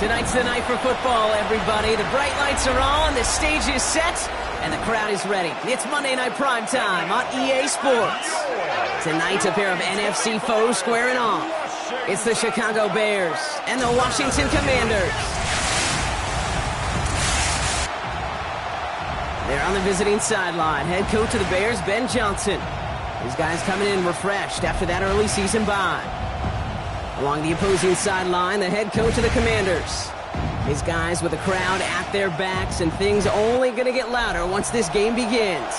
Tonight's the night for football, everybody. The bright lights are on, the stage is set, and the crowd is ready. It's Monday Night Prime Time on EA Sports. Tonight, a pair of NFC foes squaring off. It's the Chicago Bears and the Washington Commanders. They're on the visiting sideline. Head coach of the Bears, Ben Johnson. These guys coming in refreshed after that early season bye. Along the opposing sideline, the head coach of the Commanders. His guys with the crowd at their backs, and things only going to get louder once this game begins.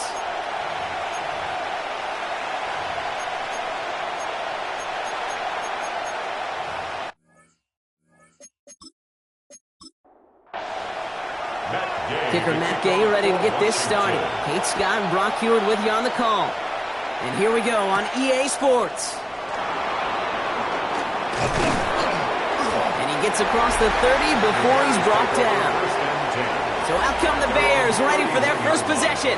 Kicker Matt Gay ready to get this started. Kate Scott and Brock Hewitt with you on the call. And here we go on EA Sports. And he gets across the 30 before he's brought down. So out come the Bears, ready for their first possession.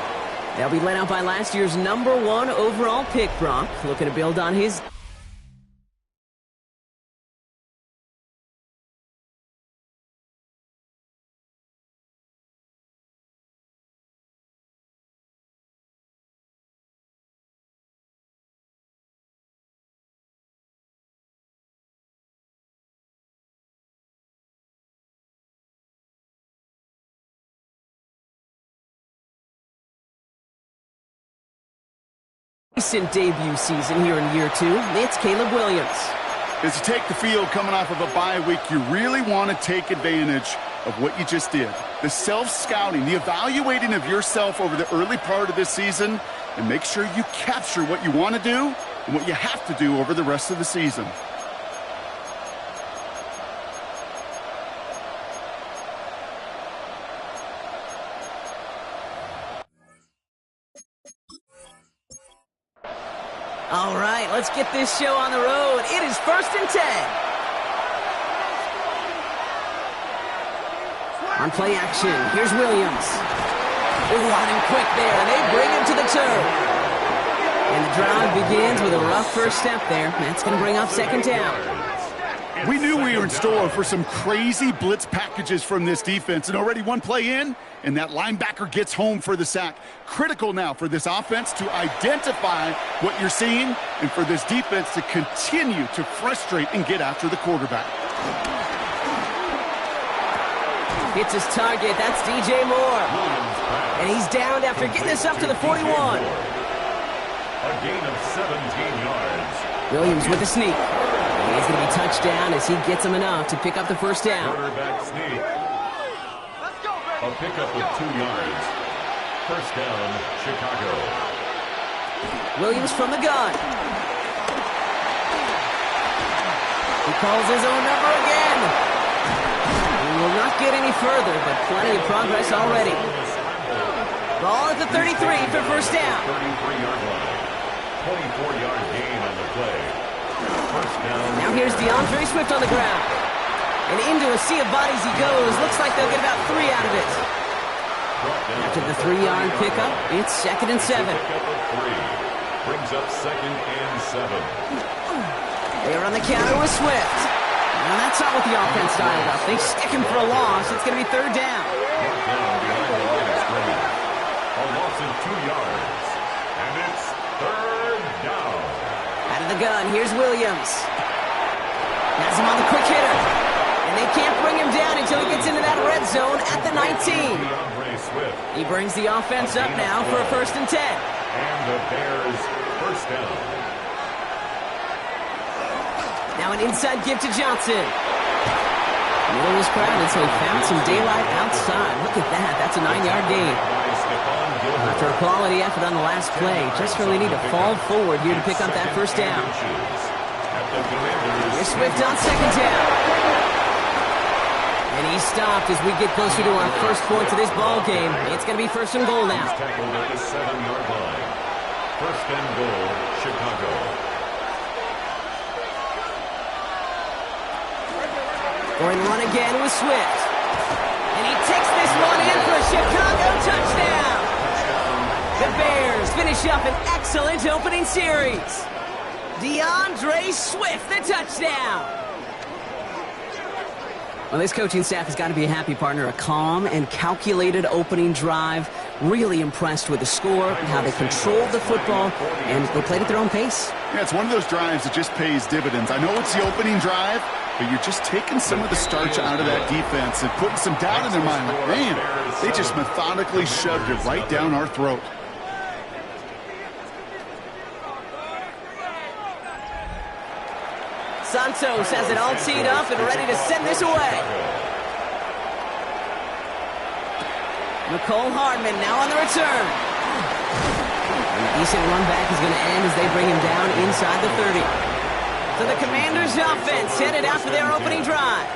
They'll be led out by last year's #1 overall pick, Brock, looking to build on his... recent debut season here in year 2, it's Caleb Williams. As you take the field coming off of a bye week, you really want to take advantage of what you just did. The self-scouting, the evaluating of yourself over the early part of this season, and make sure you capture what you want to do and what you have to do over the rest of the season. All right, let's get this show on the road. It is 1st and 10. On play action, here's Williams. Ooh, on him quick there, and they bring him to the turf. And the drive begins with a rough first step there. That's going to bring up 2nd down. We knew we were in store for some crazy blitz packages from this defense, and already one play in, and that linebacker gets home for the sack. Critical now for this offense to identify what you're seeing and for this defense to continue to frustrate and get after the quarterback. Hits his target. That's DJ Moore. And he's downed after getting this up to the 41. A gain of 17 yards. Williams with the sneak. He's going to be touched down as he gets him enough to pick up the first down. Quarterback sneak. A pickup of 2 yards. First down, Chicago. Williams from the gun. He calls his own number again. He will not get any further, but plenty of progress already. Ball at the 33 for first down. 33-yard line. 24-yard gain on the play. First down. Now here's DeAndre Swift on the ground. And into a sea of bodies he goes. Looks like they'll get about 3 out of it. After the 3-yard pickup, it's 2nd and 7. Pickup of 3. Brings up 2nd and 7. They're on the counter with Swift. Now that's not what the offense dialed up. They stick him for a loss. It's going to be 3rd down. Down behind the line of scrimmage. A loss of 2 yards. And it's 3rd down. Out of the gun, here's Williams. Has him on the quick hitter. And they can't bring him down until he gets into that red zone at the 19. He brings the offense up now for a 1st and 10. And the Bears first down. Now an inside give to Johnson. Middle was crowded, so he found some daylight outside. Look at that. That's a 9-yard gain. After a quality effort on the last play, just really need to fall forward here to pick up that first down. Here's Swift on 2nd down. And he stopped as we get closer to our first point to this ball game. It's going to be 1st and goal now. Tackled at the 7-yard line. 1st and goal, Chicago. Going to run again with Swift. And he takes this one in for a Chicago touchdown. The Bears finish up an excellent opening series. DeAndre Swift, the touchdown. Well, this coaching staff has got to be a happy partner. A calm and calculated opening drive. Really impressed with the score and how they controlled the football, and they played at their own pace. Yeah, it's one of those drives that just pays dividends. I know it's the opening drive, but you're just taking some of the starch out of that defense and putting some doubt in their mind. Like, man, they just methodically shoved it right down our throat. Santos has it all teed up and ready to send this away. Nicole Hardman now on the return. A decent run back is going to end as they bring him down inside the 30. So the Commanders' offense headed out for their opening drive.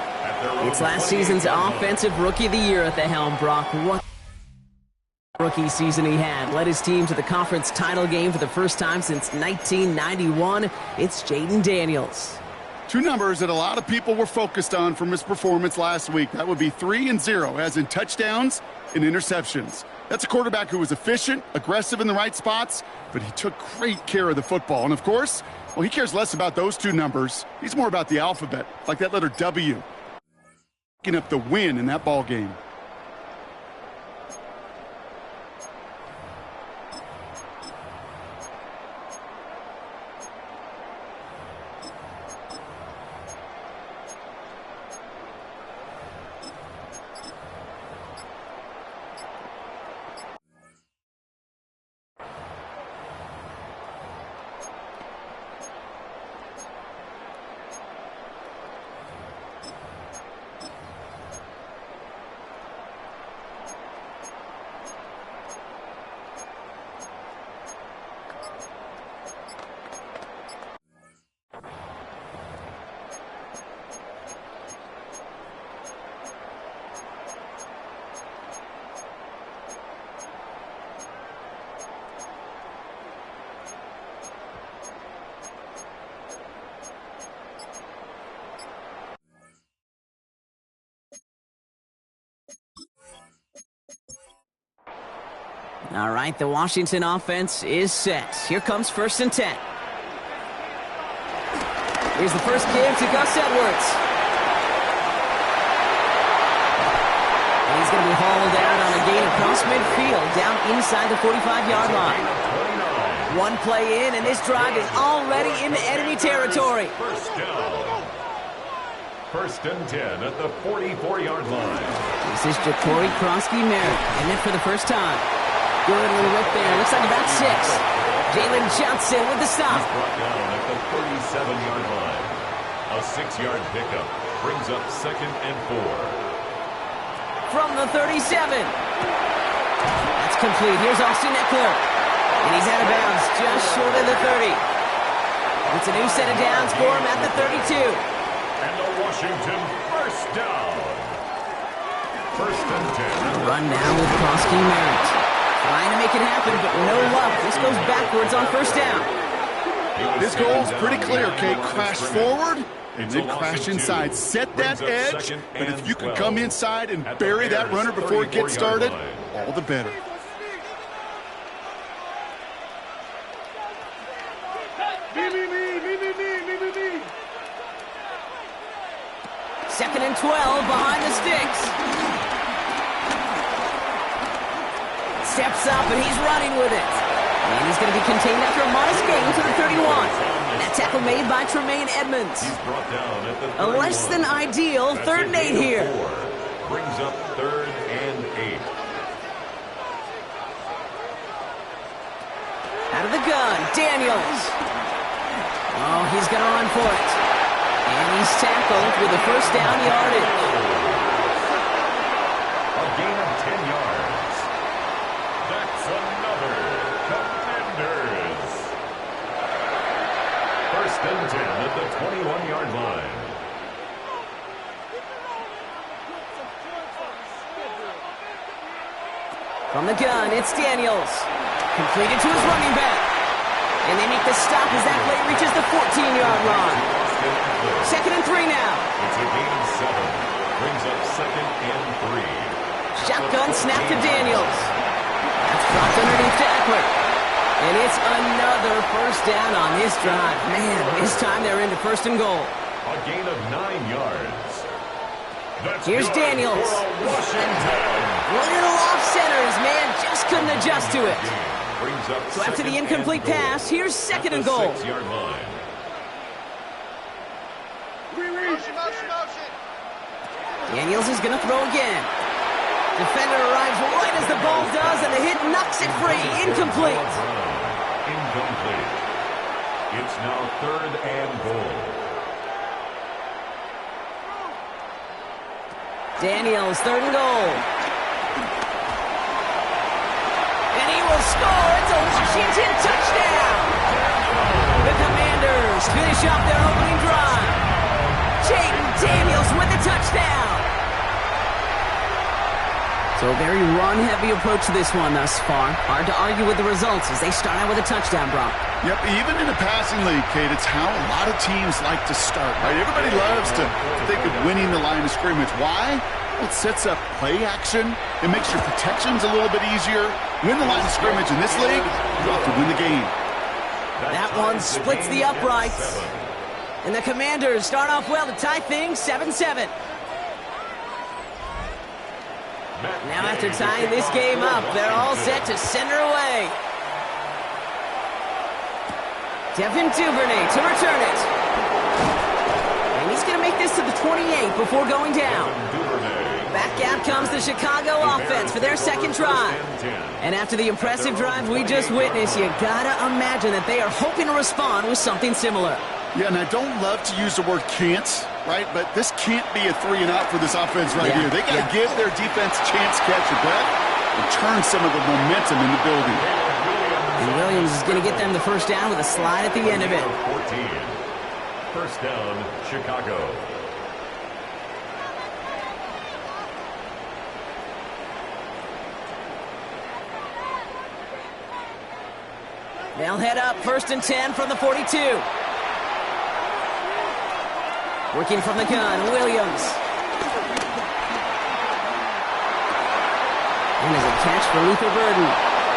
It's last season's Offensive Rookie of the Year at the helm, Brock. What rookie season he had. Led his team to the conference title game for the first time since 1991. It's Jaden Daniels. 2 numbers that a lot of people were focused on from his performance last week. That would be 3 and 0, as in touchdowns and interceptions. That's a quarterback who was efficient, aggressive in the right spots, but he took great care of the football. And, of course, well, he cares less about those 2 numbers. He's more about the alphabet, like that letter W. Picking up the win in that ball game. All right, the Washington offense is set. Here comes 1st and 10. Here's the first give to Gus Edwards. And he's going to be hauled out on a gain across midfield, down inside the 45-yard line. 1 play in, and this drive is already into enemy territory. First down. 1st and 10 at the 44-yard line. This is Jacory Krosky-Merritt, and it for the first time. Good little whip there. Looks like about 6. Jalen Johnson with the stop. He's brought down at the 37-yard line. A 6-yard pickup brings up 2nd and 4. From the 37. That's complete. Here's Austin Eckler. And he's out of bounds just short of the 30. It's a new set of downs for him at the 32. And the Washington first down. 1st and 10. Run now with Koski Merritt. Trying to make it happen, but no luck. This goes backwards on 1st down. This goal's pretty clear, Kate. Crash forward and then crash inside. Set that edge, but if you can come inside and bury that runner before it gets started, all the better. Second and 12 behind the sticks. Steps up and he's running with it. And he's going to be contained after a modest gain to the 31. And that tackle made by Tremaine Edmonds. He's brought down at the 31. A less than ideal 3rd and 8 here. Brings up 3rd and 8. Out of the gun, Daniels. Oh, he's going to run for it. And he's tackled with a 1st down yardage. A gain of 10 yards. That's another Commanders. 1st and 10 at the 21-yard line. From the gun, it's Daniels. Completed to his running back. And they make the stop as that play reaches the 14-yard line. 2nd and 3 now. It's a gain of 7. Brings up 2nd and 3. Shotgun snap to Daniels. That's dropped underneath to Eckler. And it's another 1st down on this drive. Man, this time they're into 1st and goal. A gain of 9 yards. That's Here's good Daniels. for Washington. Little off center. His man just couldn't adjust to it. Brings up So after the 2nd incomplete and goal. pass, here's 2nd and At the goal. 6-yard line. Daniels is going to throw again. Defender arrives right as the ball does, and the hit knocks it free. Incomplete. Incomplete. It's now 3rd and goal. Daniels, 3rd and goal. And he will score. It's a Washington touchdown. The Commanders finish off their opening drive. Jaden Daniels with the touchdown. So a very run-heavy approach to this one thus far. Hard to argue with the results as they start out with a touchdown, Brock. Yep, even in a passing league, Kate, it's how a lot of teams like to start, right? Everybody loves to think of winning the line of scrimmage. Why? Well, it sets up play action. It makes your protections a little bit easier. Win the line of scrimmage in this league, you have to win the game. That one splits the uprights. And the Commanders start off well to tie things 7-7. Now after tying this game up, they're all set to send her away. Devin Duvernay to return it. And he's going to make this to the 28 before going down. Back out comes the Chicago offense for their 2nd drive. And after the impressive drive we just witnessed, you gotta imagine that they are hoping to respond with something similar. Yeah, and I don't love to use the word can't, right? But this can't be a 3-and-out for this offense right here. They got to give their defense a chance to catch a breath and turn some of the momentum in the building. And Williams is going to get them the 1st down with a slide at the end of it. 14. 1st down, Chicago. They'll head up 1st and 10 from the 42. Working from the gun, Williams. And as a catch for Luther Burden.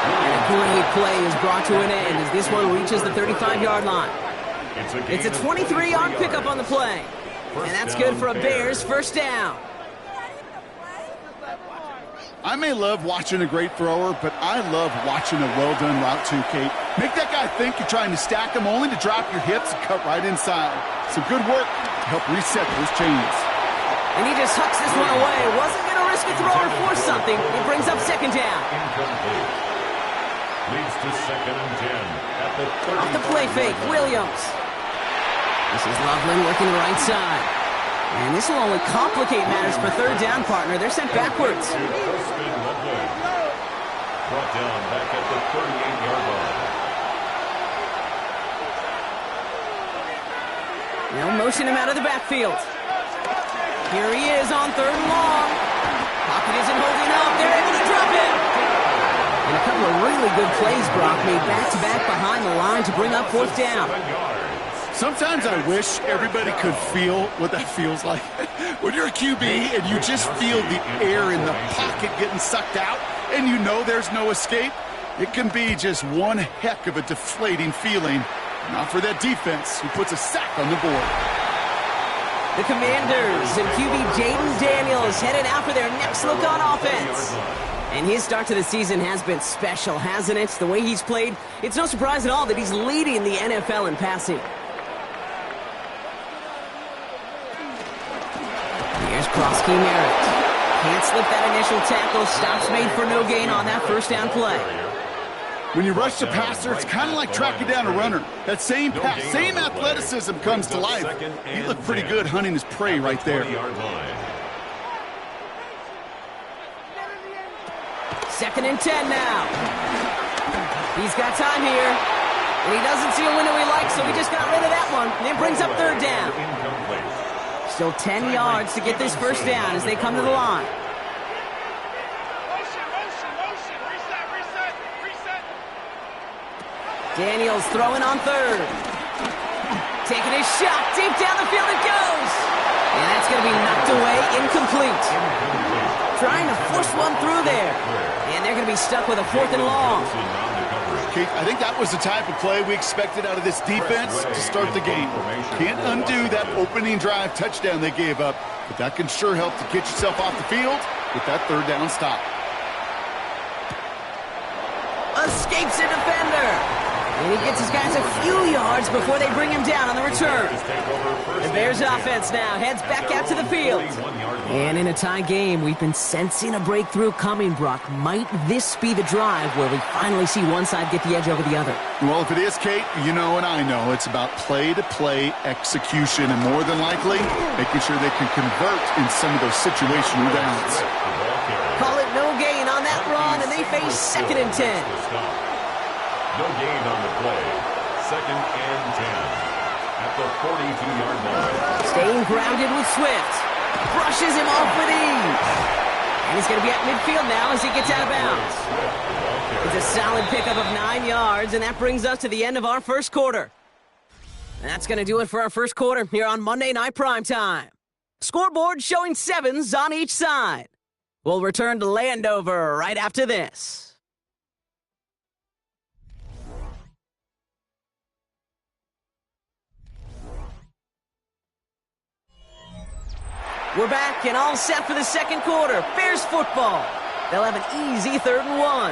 And a great play is brought to an end as this one reaches the 35-yard line. It's a 23-yard pickup on the play. And that's good for a Bears 1st down. I may love watching a great thrower, but I love watching a well-done route too, Kate. Make that guy think you're trying to stack him only to drop your hips and cut right inside. Some good work to help reset those chains. And he just hucks this one away. Wasn't going to risk a throw or force something. It brings up 2nd down. Incomplete. Leads to 2nd and 10 at the 30. Off the play fake, Williams. This is Loveland working the right side. And this will only complicate matters for third down, partner. They're sent backwards. Brought down back at the 38-yard line. They'll motion him out of the backfield. Here he is on 3rd and long. Pocket isn't holding up. They're able to drop him. And a couple of really good plays, Brock, made back-to-back behind the line to bring up 4th down. Sometimes I wish everybody could feel what that feels like. When you're a QB and you just feel the air in the pocket getting sucked out and you know there's no escape, it can be just one heck of a deflating feeling. Not for that defense who puts a sack on the board. The Commanders and QB Jaden Daniels headed out for their next look on offense. And his start to the season has been special, hasn't it? The way he's played, it's no surprise at all that he's leading the NFL in passing. Here's Krosky Merritt. Can't slip that initial tackle. Stops made for no gain on that 1st down play. When you rush the passer, it's kind of like tracking down a runner. That same pass, same athleticism comes to life. He looked pretty good hunting his prey right there. 2nd and 10 now. He's got time here. And he doesn't see a window he likes, so he just got rid of that one. And it brings up 3rd down. Still 10 yards to get this 1st down as they come to the line. Daniels throwing on 3rd. Taking his shot. Deep down the field it goes. And that's going to be knocked away. Incomplete. Trying to force one through there. And they're going to be stuck with a 4th and long. Keith, I think that was the type of play we expected out of this defense to start the game. Can't undo that opening drive touchdown they gave up, but that can sure help to get yourself off the field with that 3rd down stop. Escapes a defender. And he gets his guys a few yards before they bring him down on the return. The Bears offense now heads back out to the field. And in a tie game, we've been sensing a breakthrough coming, Brock. Might this be the drive where we finally see one side get the edge over the other? Well, if it is, Kate, you know and I know it's about play-to-play execution and more than likely making sure they can convert in some of those situational downs. Call it no gain on that run, and they face 2nd and 10. No gain on the play. 2nd and 10 at the 42-yard line. Staying grounded with Swift. Brushes him off with ease. And he's going to be at midfield now as he gets out of bounds. It's a solid pickup of 9 yards, and that brings us to the end of our 1st quarter. And that's going to do it for our 1st quarter here on Monday Night Primetime. Scoreboard showing 7s on each side. We'll return to Landover right after this. We're back and all set for the 2nd quarter. Bears football. They'll have an easy 3rd and 1.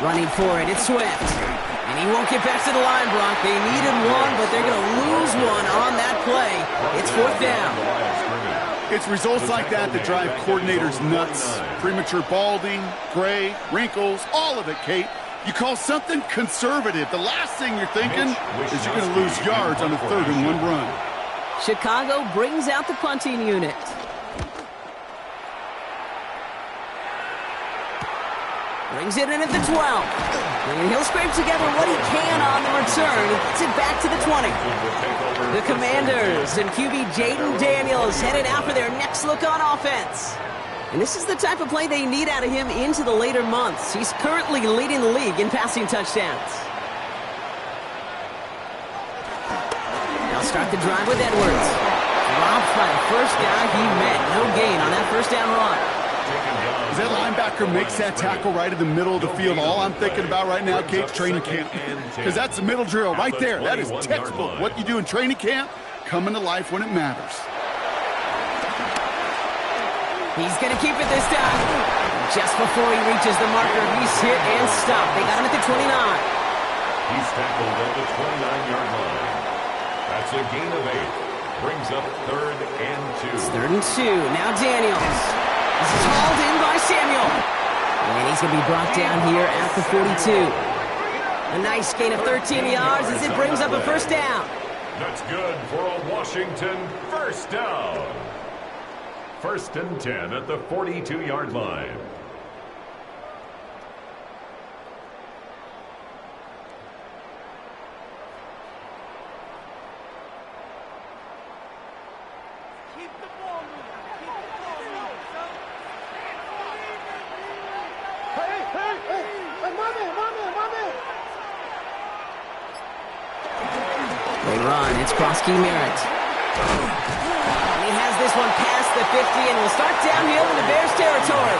Running for it, it's Swift. And he won't get back to the line, Brock. They needed one, but they're going to lose one on that play. It's 4th down. It's results like that that drive coordinators nuts. Premature balding, gray, wrinkles, all of it, Kate. You call something conservative. The last thing you're thinking is you're going to lose yards on a 3rd and 1 run. Chicago brings out the punting unit. Brings it in at the 12. And he'll scrape together what he can on the return and gets it back to the 20. The Commanders and QB Jaden Daniels headed out for their next look on offense. And this is the type of play they need out of him into the later months. He's currently leading the league in passing touchdowns. They'll start the drive with Edwards. Dropped by the 1st guy he met. No gain on that 1st down run. As that linebacker makes that tackle right in the middle of the field, all I'm thinking about right now, Kate, training camp. Because that's a middle drill right there. That is textbook. What you do in training camp, coming to life when it matters. He's going to keep it this time. Just before he reaches the marker, he's hit and stopped. They got him at the 29. He's tackled at the 29-yard line. That's a gain of 8. Brings up 3rd and 2. It's 3rd and 2. Now Daniels. This is hauled in by Samuel. And he's going to be brought down here at the 42. A nice gain of 13 yards as it brings up a first down. That's good for a Washington first down. 1st and 10 at the 42-yard line. They run. It's Krosky Merritt. And he has this one past the 50 and will start downhill into Bears territory.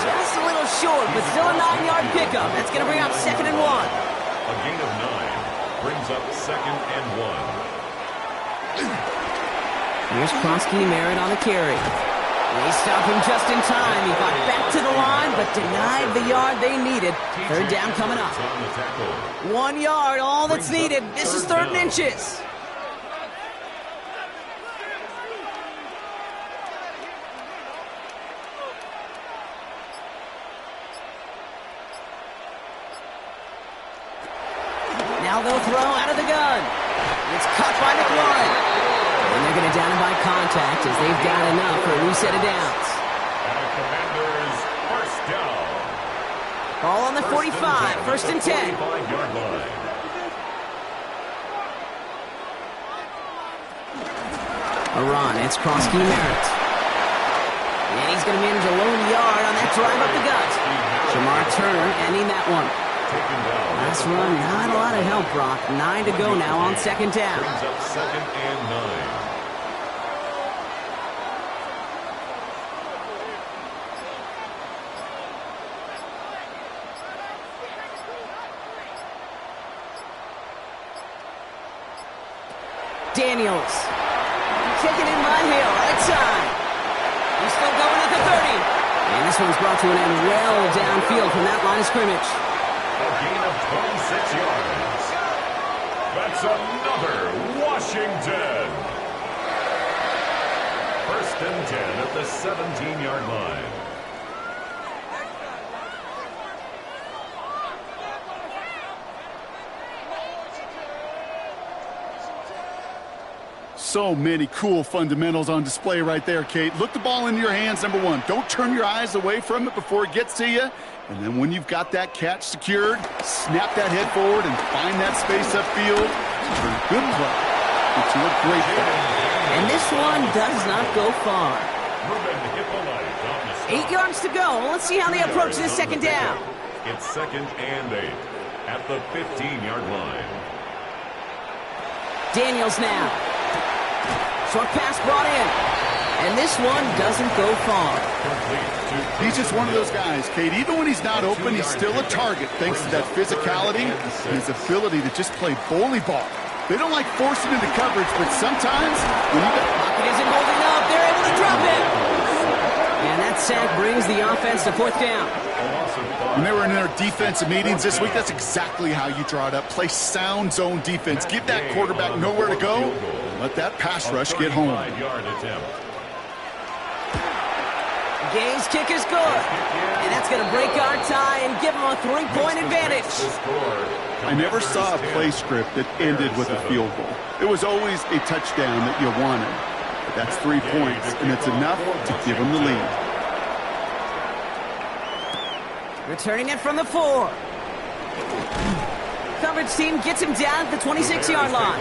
Just a little short, but still a 9-yard pickup. That's going to bring up 2nd and 1. A gain of 9 brings up 2nd and 1. Here's Krosky Merritt on the carry. They stop him just in time. He got back to the line, but denied the yard they needed. 3rd down coming up. 1 yard, all that's needed. This is 3rd and inches. Now they'll throw out of the gun. It's caught by McLaurin. And they're going to down him by contact as they've got enough for a new set of downs. And Commanders first down. Ball on the 45, 1st and 10. 45-yard line. A run, it's Krosky Merritt. And he's going to manage a lone yard on that drive up the gut. Jamar Turner ending that one. Last run, not a lot of help, Brock. 9 to go now on 2nd down. Brings up 2nd and 9. Daniels. Taken in by Hill, right side. He's still going at the 30. And this one's brought to an end well downfield from that line of scrimmage. A gain of 26 yards. That's another Washington. 1st and 10 at the 17-yard line. So many cool fundamentals on display right there, Kate. Look the ball into your hands, number one. Don't turn your eyes away from it before it gets to you. And then when you've got that catch secured, snap that head forward and find that space upfield. Good play. It's a great play. And this one does not go far. 8 yards to go. Let's see how they approach this 2nd down. It's 2nd and 8 at the 15-yard line. Daniels now. Short pass brought in. And this one doesn't go far. He's just one of those guys, Kate. Even when he's not open, he's still a target thanks to that physicality and his ability to just play bully ball. They don't like forcing into coverage, but sometimes when you got... Pocket isn't holding up. They're able to drop him. And that sack brings the offense to 4th down. When they were in their defensive meetings this week, that's exactly how you draw it up. Play sound zone defense. Give that quarterback nowhere to go. Let that pass rush get home. Gay's kick is good. And that's going to break our tie and give them a 3-point advantage. I never saw a play script that ended with a field goal. It was always a touchdown that you wanted. But that's 3 points, and it's enough to give them the lead. Returning it from the 4. Coverage team gets him down at the 26-yard line.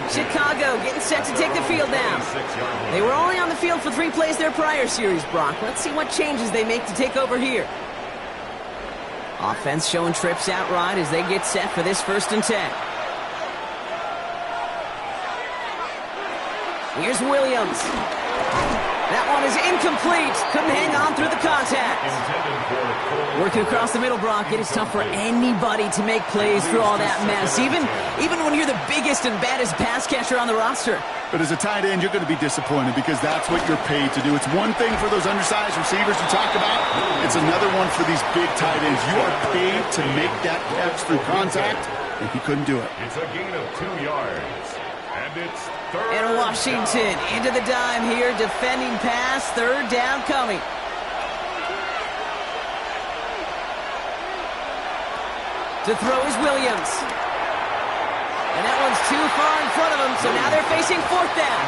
Chicago getting set to take the field now. They were only on the field for 3 plays their prior series, Brock. Let's see what changes they make to take over here. Offense showing trips out right as they get set for this 1st and 10. Here's Williams. That one is incomplete. Couldn't hang on through the contact. Working across the middle, Brock, it is tough for anybody to make plays through all that mess, even when you're the biggest and baddest pass catcher on the roster. But as a tight end, you're going to be disappointed because that's what you're paid to do. It's one thing for those undersized receivers you talk about. It's another one for these big tight ends. You are paid to make that catch through contact, and he couldn't do it. It's a gain of 2 yards, and it's 3rd And Washington into the dime here, defending pass, 3rd down coming. To throw is Williams. And that one's too far in front of him, so now they're facing fourth down.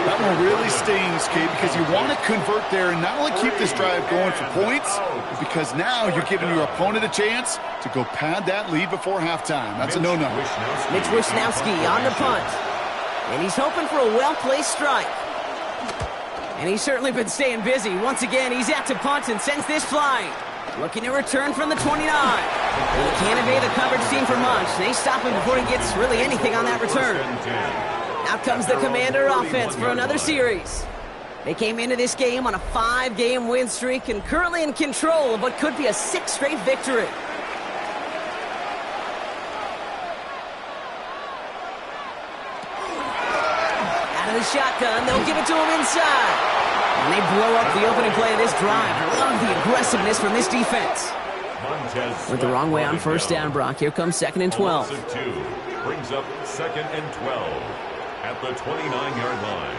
That one really stings, Kate, because you want to convert there and not only keep this drive going for points, because now you're giving your opponent a chance to go pad that lead before halftime. That's a no-no. Mitch Wisnowski on the punt. And he's hoping for a well-placed strike. And he's certainly been staying busy. Once again, he's out to punt and sends this flying. Looking to return from the 29. And he can't evade the coverage team for much. They stop him before he gets really anything on that return. Out comes the Commander offense for another series. They came into this game on a 5-game win streak and currently in control of what could be a 6th straight victory. Out of the shotgun, they'll give it to him inside. And they blow up the opening play of this drive. I love the aggressiveness from this defense. Went the wrong way on first down, Brock. Here comes 2nd and 12. Brings up 2nd and 12 at the 29-yard line.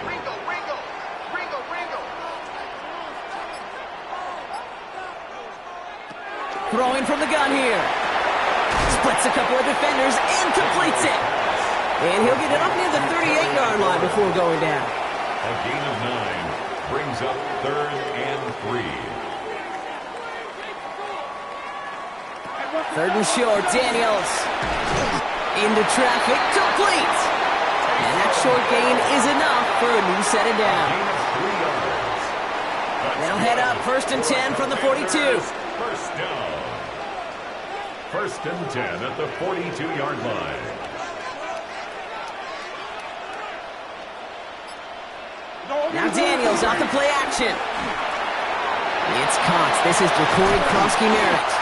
Throwing from the gun here. Splits a couple of defenders and completes it. And he'll get it up near the 38-yard line before going down. A gain of 9 brings up 3rd and 3. 3rd and short, Daniels. Into traffic, complete. And that short gain is enough for a new set of downs. They'll head up 1st and 10 from the 42. First down. 1st and 10 at the 42-yard line. Now Daniels off the play action. It's caught. This is Jacory Krosky-Merritt.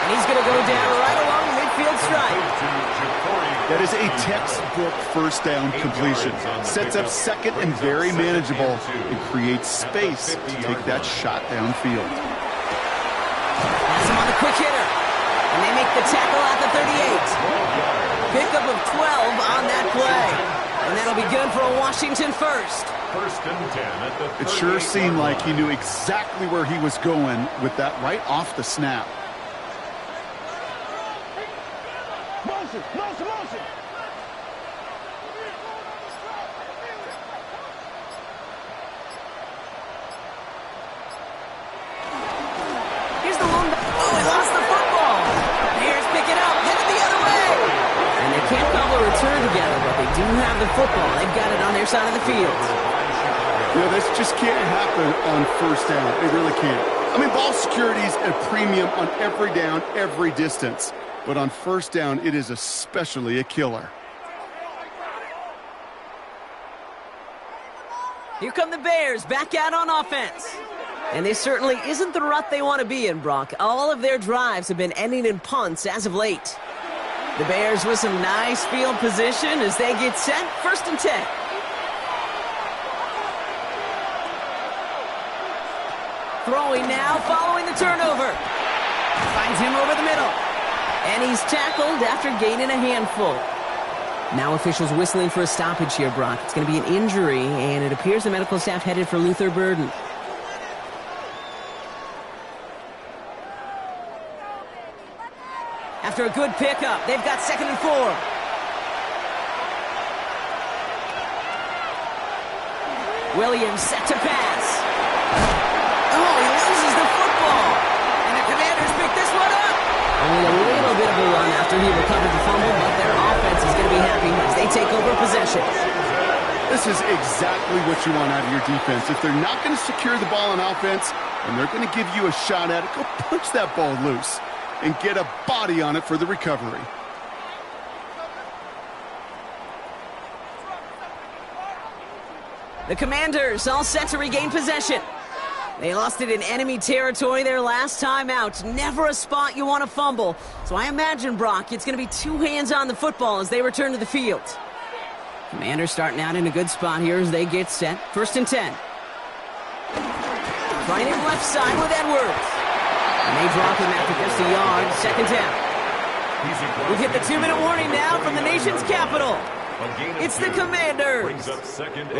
And he's going to go down right along the midfield stripe. That is a textbook first down completion. Sets up 2nd and very manageable and creates space to take that shot downfield. Pass him on the quick hitter. And they make the tackle at the 38. Pickup of 12 on that play. And that'll be good for a Washington first. 1st and 10 at the 38. It sure seemed like he knew exactly where he was going with that right off the snap. Motion. Here's the long. Oh, he lost the football. Bears pick it up, headed the other way. And they can't cobble a return together, but they do have the football. They've got it on their side of the field. This just can't happen on first down. It really can't. I mean, ball security is a premium on every down, every distance. But on first down, it is especially a killer. Here come the Bears back out on offense. And this certainly isn't the rut they want to be in, Brock. All of their drives have been ending in punts as of late. The Bears with some nice field position as they get set. 1st and 10. Throwing now, following the turnover. Finds him over the middle. And he's tackled after gaining a handful. Now officials whistling for a stoppage here, Brock. It's going to be an injury, and it appears the medical staff headed for Luther Burden. After a good pickup, they've got 2nd and 4. Williams set to pass. Oh, he loses the football. And the Commanders pick this one up. Only a little bit of a run after he recovered the fumble, but their offense is going to be happy as they take over possession. This is exactly what you want out of your defense. If they're not going to secure the ball on offense, and they're going to give you a shot at it, go punch that ball loose and get a body on it for the recovery. The Commanders all set to regain possession. They lost it in enemy territory their last time out. Never a spot you want to fumble. So I imagine, Brock, it's going to be 2 hands on the football as they return to the field. Commanders starting out in a good spot here as they get set. 1st and 10. Trying him left side with Edwards. And they drop him after just a yard. 2nd down. We've hit the 2-minute warning now from the nation's capital. It's the Commanders.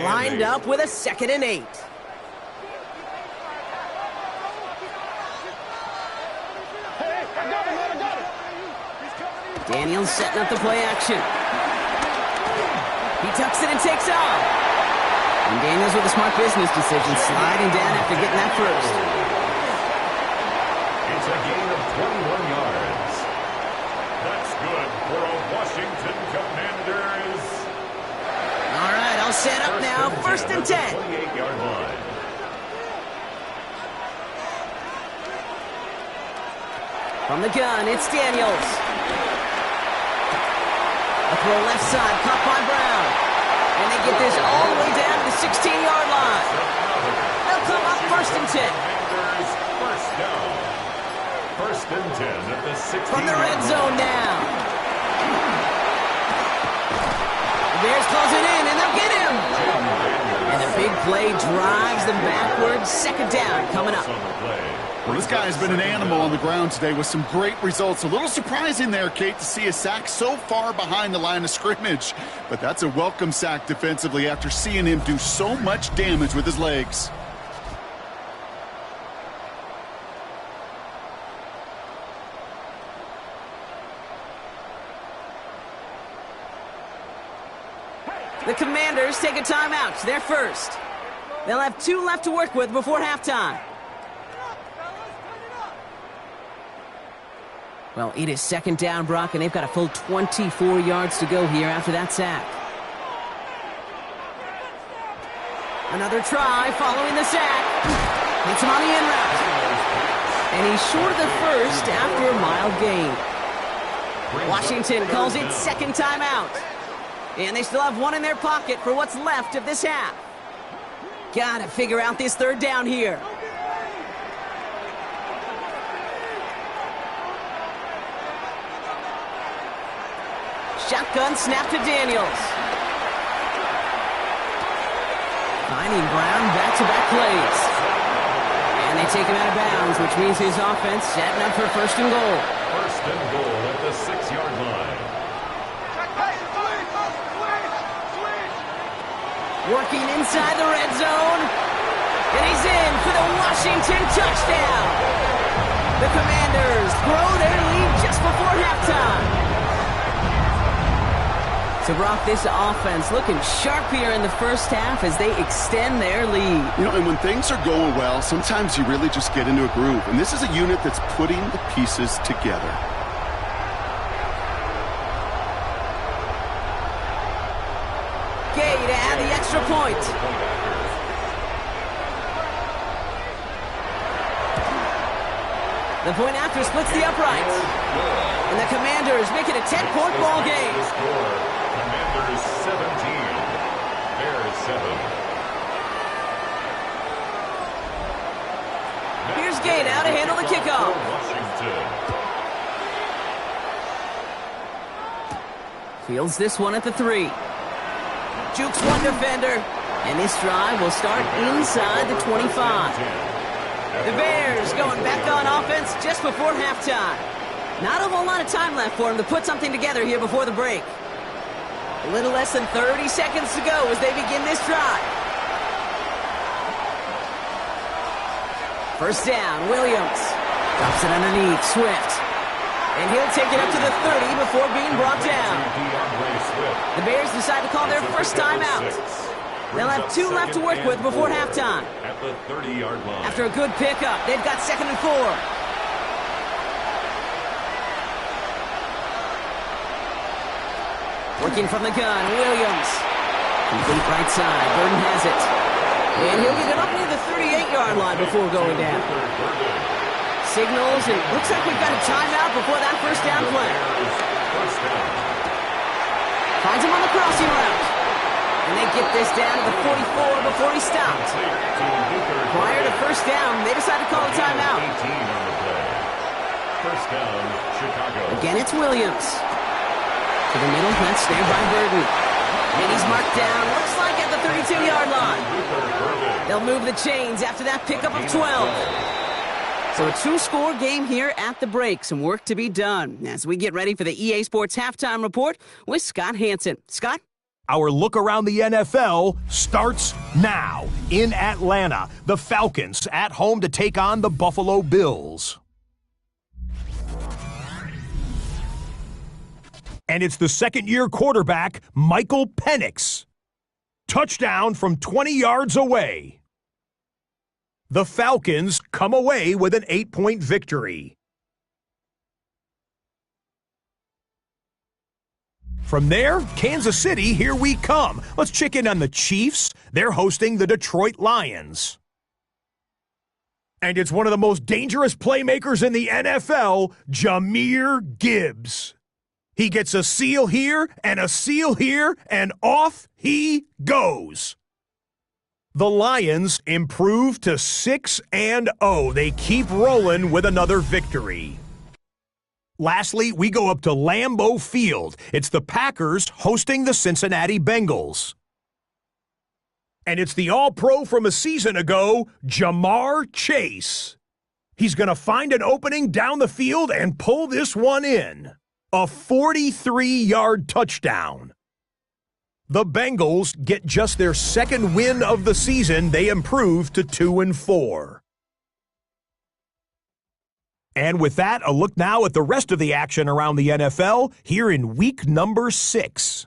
Lined up with a 2nd and 8. Daniels setting up the play action. He tucks it and takes off. And Daniels with a smart business decision, sliding down after getting that first. It's a gain of 21 yards. That's good for a Washington Commanders. All right, all set up now. First and 10. 28-yard line. From the gun, it's Daniels. A throw left side, caught by Brown. And they get this all the way down to the 16-yard line. They'll come up first and 10. Commanders first down. First and 10 at the 16. From the red zone now. The Bears close it in, and they'll get him. And the big play drives them backwards. Second down coming up. Well, this guy has been an animal on the ground today with some great results. A little surprising there, Kate, to see a sack so far behind the line of scrimmage. But that's a welcome sack defensively after seeing him do so much damage with his legs. The Commanders take a timeout. They're first. They'll have 2 left to work with before halftime. Well, it is second down, Brock, and they've got a full 24 yards to go here after that sack. Another try following the sack. Hits him on the in route. And he's short of the first after a mild gain. Washington calls it second timeout. And they still have 1 in their pocket for what's left of this half. Gotta figure out this third down here. Shotgun snap to Daniels. Finding Brown back-to-back plays. And they take him out of bounds, which means his offense setting up for first and goal. First and goal at the 6-yard line. Working inside the red zone. And he's in for the Washington touchdown. The Commanders grow their lead just before halftime. So, Brock, this offense looking sharp here in the first half as they extend their lead. You know, and when things are going well, sometimes you really just get into a groove. And this is a unit that's putting the pieces together. Gay to add the extra point. The point after splits the uprights. And the Commanders make it a 10-point ball game. Commanders 17, Bears 7. Here's Gay now to handle the kickoff. Fields this one at the 3. Jukes one defender. And this drive will start inside the 25. The Bears going back on offense just before halftime. Not a whole lot of time left for them to put something together here before the break. A little less than 30 seconds to go as they begin this drive. First down, Williams. Drops it underneath, Swift. And he'll take it up to the 30 before being brought down. The Bears decide to call their first timeout. They'll have 2 left to work with before halftime. At the 30-yard line. After a good pickup, they've got 2nd and 4. Working from the gun, Williams. Complete right side, Burden has it. And he'll get it up near the 38-yard line before going down. Signals, and looks like we've got a timeout before that first down play. Finds him on the crossing route. And they get this down to the 44 before he stopped. Prior to first down, they decide to call a timeout. First down, Chicago. Again, it's Williams. To the middle, that's snared by Burden. And he's marked down, looks like at the 32-yard line. They'll move the chains after that pickup of 12. So a 2-score game here at the break. Some work to be done as we get ready for the EA Sports Halftime Report with Scott Hansen. Scott? Our look around the NFL starts now. In Atlanta, the Falcons at home to take on the Buffalo Bills. And it's the second-year quarterback, Michael Penix. Touchdown from 20 yards away. The Falcons come away with an 8-point victory. From there, Kansas City, here we come. Let's check in on the Chiefs. They're hosting the Detroit Lions. And it's one of the most dangerous playmakers in the NFL, Jahmyr Gibbs. He gets a seal here and a seal here, and off he goes. The Lions improve to 6-0. They keep rolling with another victory. Lastly, we go up to Lambeau Field. It's the Packers hosting the Cincinnati Bengals. And it's the All-Pro from a season ago, Jamar Chase. He's going to find an opening down the field and pull this one in. A 43-yard touchdown. The Bengals get just their second win of the season. They improve to 2-4. And with that, a look now at the rest of the action around the NFL here in week number 6.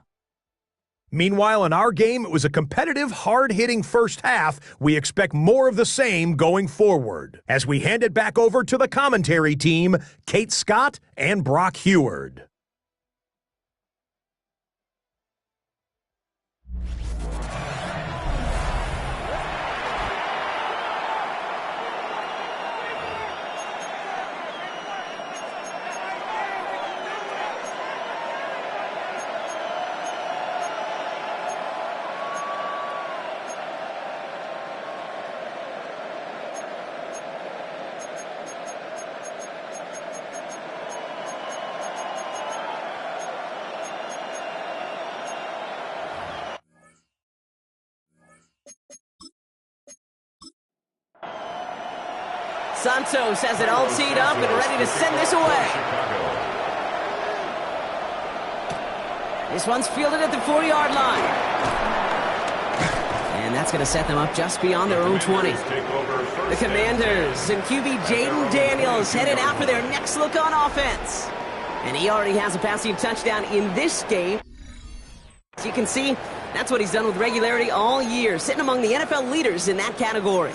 Meanwhile, in our game, it was a competitive, hard-hitting first half. We expect more of the same going forward. As we hand it back over to the commentary team, Kate Scott and Brock Heward. Santos has it all teed up and ready to send this away. This one's fielded at the 40-yard line. And that's going to set them up just beyond their own 20. The Commanders and QB Jaden Daniels headed out for their next look on offense. And he already has a passing touchdown in this game. As you can see, that's what he's done with regularity all year, sitting among the NFL leaders in that category.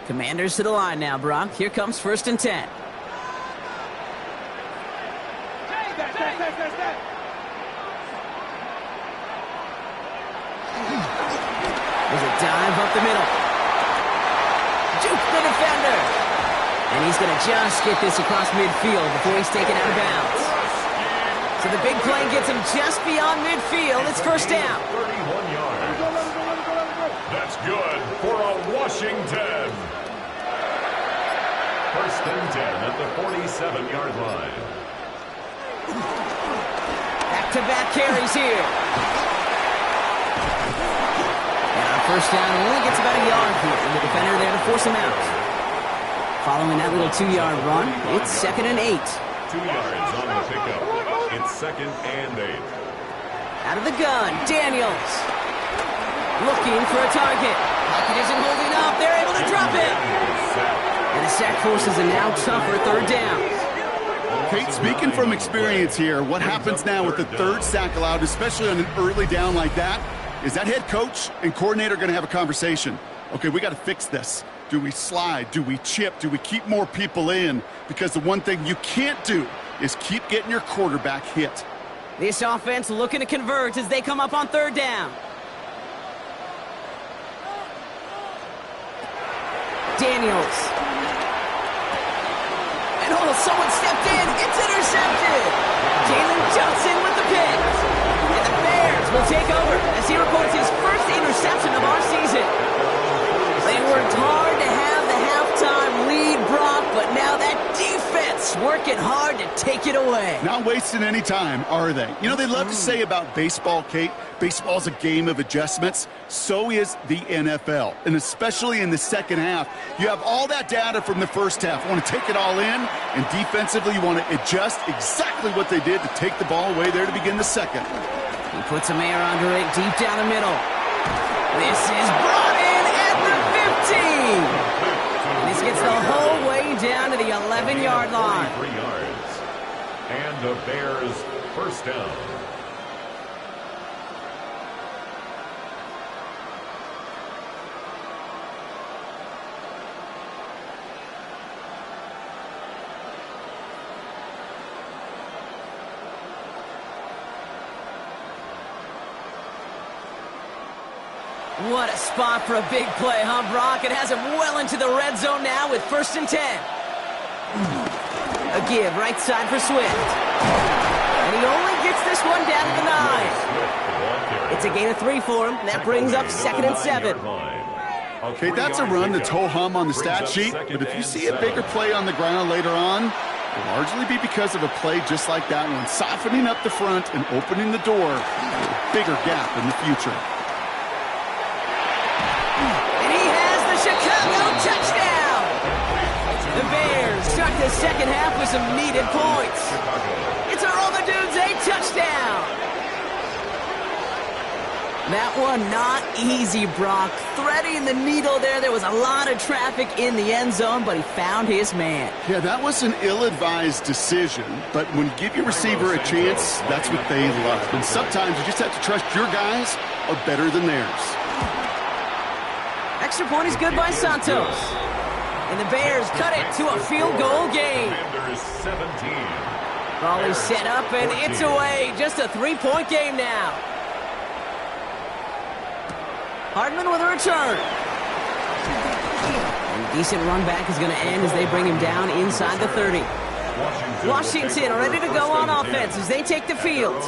Commanders to the line now, Brock. Here comes 1st and 10. There's a dive up the middle. Juke the defender. And he's going to just get this across midfield before he's taken out of bounds. So the big play gets him just beyond midfield. It's 1st down. 31 yards. That's good for a Washington. 1st and 10 at the 47-yard line. Back-to-back carries here. And on 1st down, only gets about a yard here. And the defender there to force him out. Following that little 2-yard run, it's 2nd and 8. 2 yards on the pickup. It's 2nd and 8. Out of the gun, Daniels. Looking for a target. Pocket isn't holding up. They're able to drop it. And the sack forces a now tougher 3rd down. Kate, speaking from experience here, what happens now with the 3rd sack allowed, especially on an early down like that, is that head coach and coordinator going to have a conversation. Okay, we got to fix this. Do we slide? Do we chip? Do we keep more people in? Because the one thing you can't do is keep getting your quarterback hit. This offense looking to convert as they come up on 3rd down. Daniels. And someone stepped in. It's intercepted. Jalen Johnson with the pick. And the Bears will take over as he records his first interception of our season. They worked hard to have the halftime lead, Brock, but now that defense working hard to take it away. Not wasting any time, are they? You know, they love to say about baseball, Kate, baseball's a game of adjustments. So is the NFL. And especially in the second half, you have all that data from the first half. You want to take it all in, and defensively you want to adjust exactly what they did to take the ball away there to begin the second. He puts a man under it deep down the middle. This is brought in at the 15. And this gets 10-yard line. 3 yards. And the Bears first down. What a spot for a big play, huh, Brock? It has him well into the red zone now with 1st and 10. A give, right side for Swift. And he only gets this one down to the 9. It's a gain of 3 for him. That brings up 2nd and 7. Okay, that's a run that's ho-hum on the stat sheet, but if you see a bigger play on the ground later on, it'll largely be because of a play just like that one, softening up the front and opening the door for a bigger gap in the future. Chicago touchdown! The Bears start the second half with some needed points. It's a Romadudes touchdown! That one not easy, Brock. Threading the needle there. There was a lot of traffic in the end zone, but he found his man. Yeah, that was an ill-advised decision, but when you give your receiver a chance, that's what they love. And sometimes you just have to trust your guys are better than theirs. Extra point is good by Santos. And the Bears cut it to a field goal game. Ball is set up, and it's away. Just a 3-point game now. Hardman with a return. And decent run back is going to end as they bring him down inside the 30. Washington ready to go on offense as they take the field.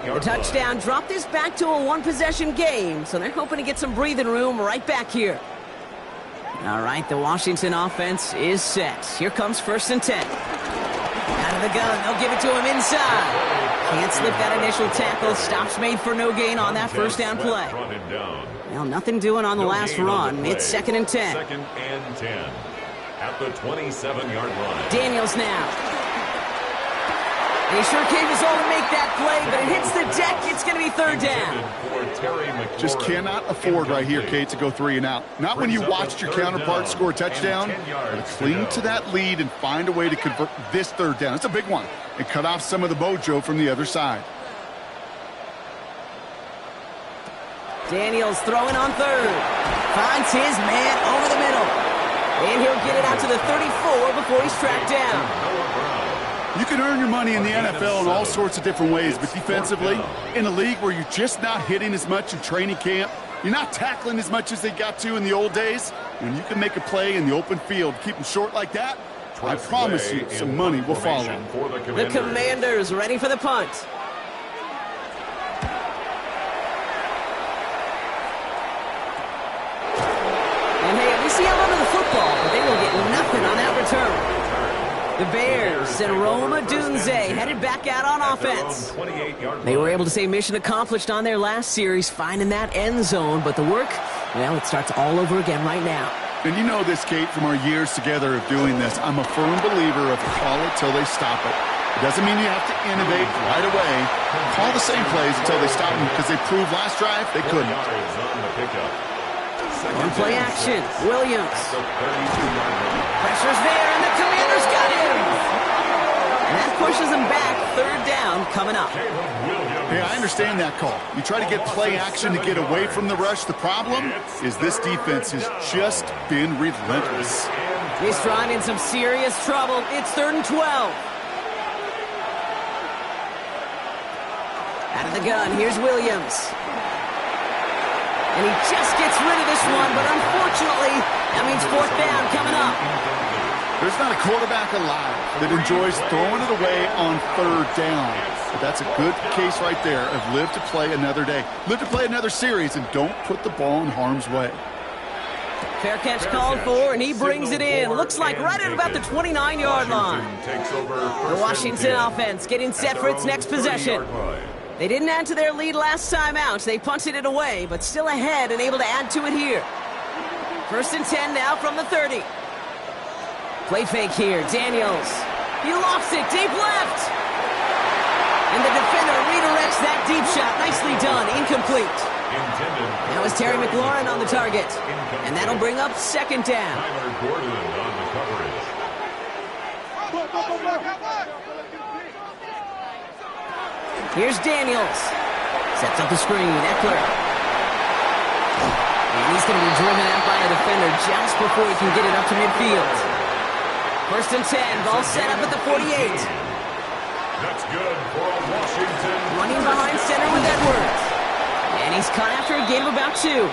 The touchdown dropped this back to a 1-possession game, so they're hoping to get some breathing room right back here. All right, the Washington offense is set. Here comes 1st and 10. Out of the gun, they'll give it to him inside. Can't slip that initial tackle. Stops made for no gain on that 1st down play. Well, nothing doing on the last run. It's 2nd and 10. 2nd and 10. At the 27-yard line. Daniels now. And he sure gave his all to make that play, but it hits the deck. It's going to be 3rd down. Just cannot afford right here, Kate, to go 3 and out. Not when you watched your counterpart score a touchdown, but cling to that lead and find a way to convert this 3rd down. It's a big one. And cut off some of the mojo from the other side. Daniels throwing on 3rd. Finds his man over the middle. And he'll get it out to the 34 before he's tracked down. You can earn your money in the NFL in all sorts of different ways, but defensively, in a league where you're just not hitting as much in training camp, you're not tackling as much as they got to in the old days, when you can make a play in the open field, keep them short like that, I promise you some money will follow. The Commanders ready for the punt. And hey, we see out under the football, but they will get nothing on that return. The Bears and Roma Dunze headed back out on offense. They were able to say mission accomplished on their last series, finding that end zone, but the work, well, it starts all over again right now. And you know this, Kate, from our years together of doing this. I'm a firm believer of call it till they stop it. It doesn't mean you have to innovate right away. Call the same plays until they stop them, because they proved last drive they couldn't. On play action, Williams. Pressure's there, and the Commanders got him. And that pushes them back. 3rd down coming up. Hey, I understand that call. You try to get play action to get away from the rush. The problem is this defense has just been relentless. He's trying in some serious trouble. It's 3rd and 12. Out of the gun, here's Williams. And he just gets rid of this one, but unfortunately, that means 4th down coming up. There's not a quarterback alive that enjoys throwing it away on 3rd down. But that's a good case right there of live to play another day. Live to play another series, and don't put the ball in harm's way. Fair catch called for, and he brings it in. Looks like right at about the 29-yard line. The Washington offense getting set for its next possession. They didn't add to their lead last time out. They punted it away, but still ahead and able to add to it here. 1st and 10 now from the 30. Play fake here. Daniels. He lofts it deep left. And the defender redirects that deep shot. Nicely done. Incomplete. That was Terry McLaurin on the target. And that'll bring up 2nd down. Here's Daniels. Sets up the screen. Eckler. And he's going to be driven out by a defender just before he can get it up to midfield. 1st and 10. Ball set up at the 48. That's good for Washington. Running behind center with Edwards. And he's caught after a gain of about 2.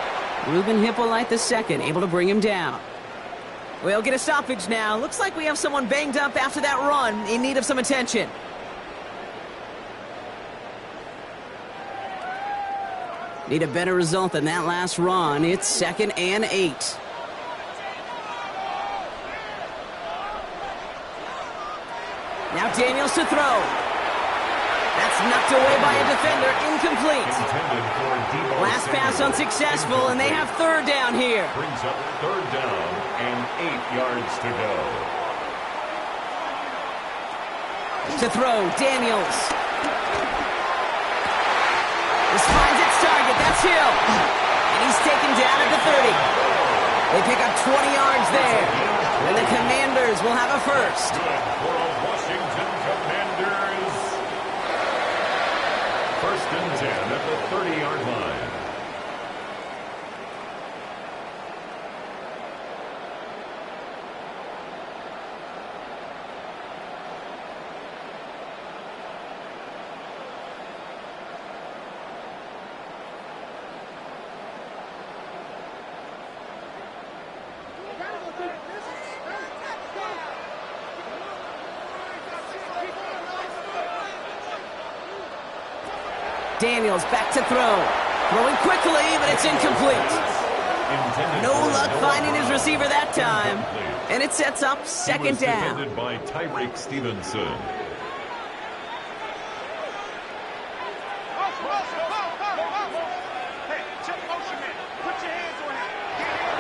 Ruben Hippolyte II able to bring him down. We'll get a stoppage now. Looks like we have someone banged up after that run in need of some attention. Need a better result than that last run. It's 2nd and 8. Now Daniels to throw. That's knocked away by a defender. Incomplete. Last pass unsuccessful, and they have 3rd down here. Brings up 3rd down and 8 yards to go. To throw, Daniels. This finds its target. That's Hill. And he's taken down at the 30. They pick up 20 yards there. And the Commanders will have a first. Good for Washington Commanders. 1st and 10 at the 30-yard line. Daniels back to throw. Throwing quickly, but it's incomplete. No luck finding his receiver that time. And it sets up 2nd down. Defended by Tyreek Stevenson.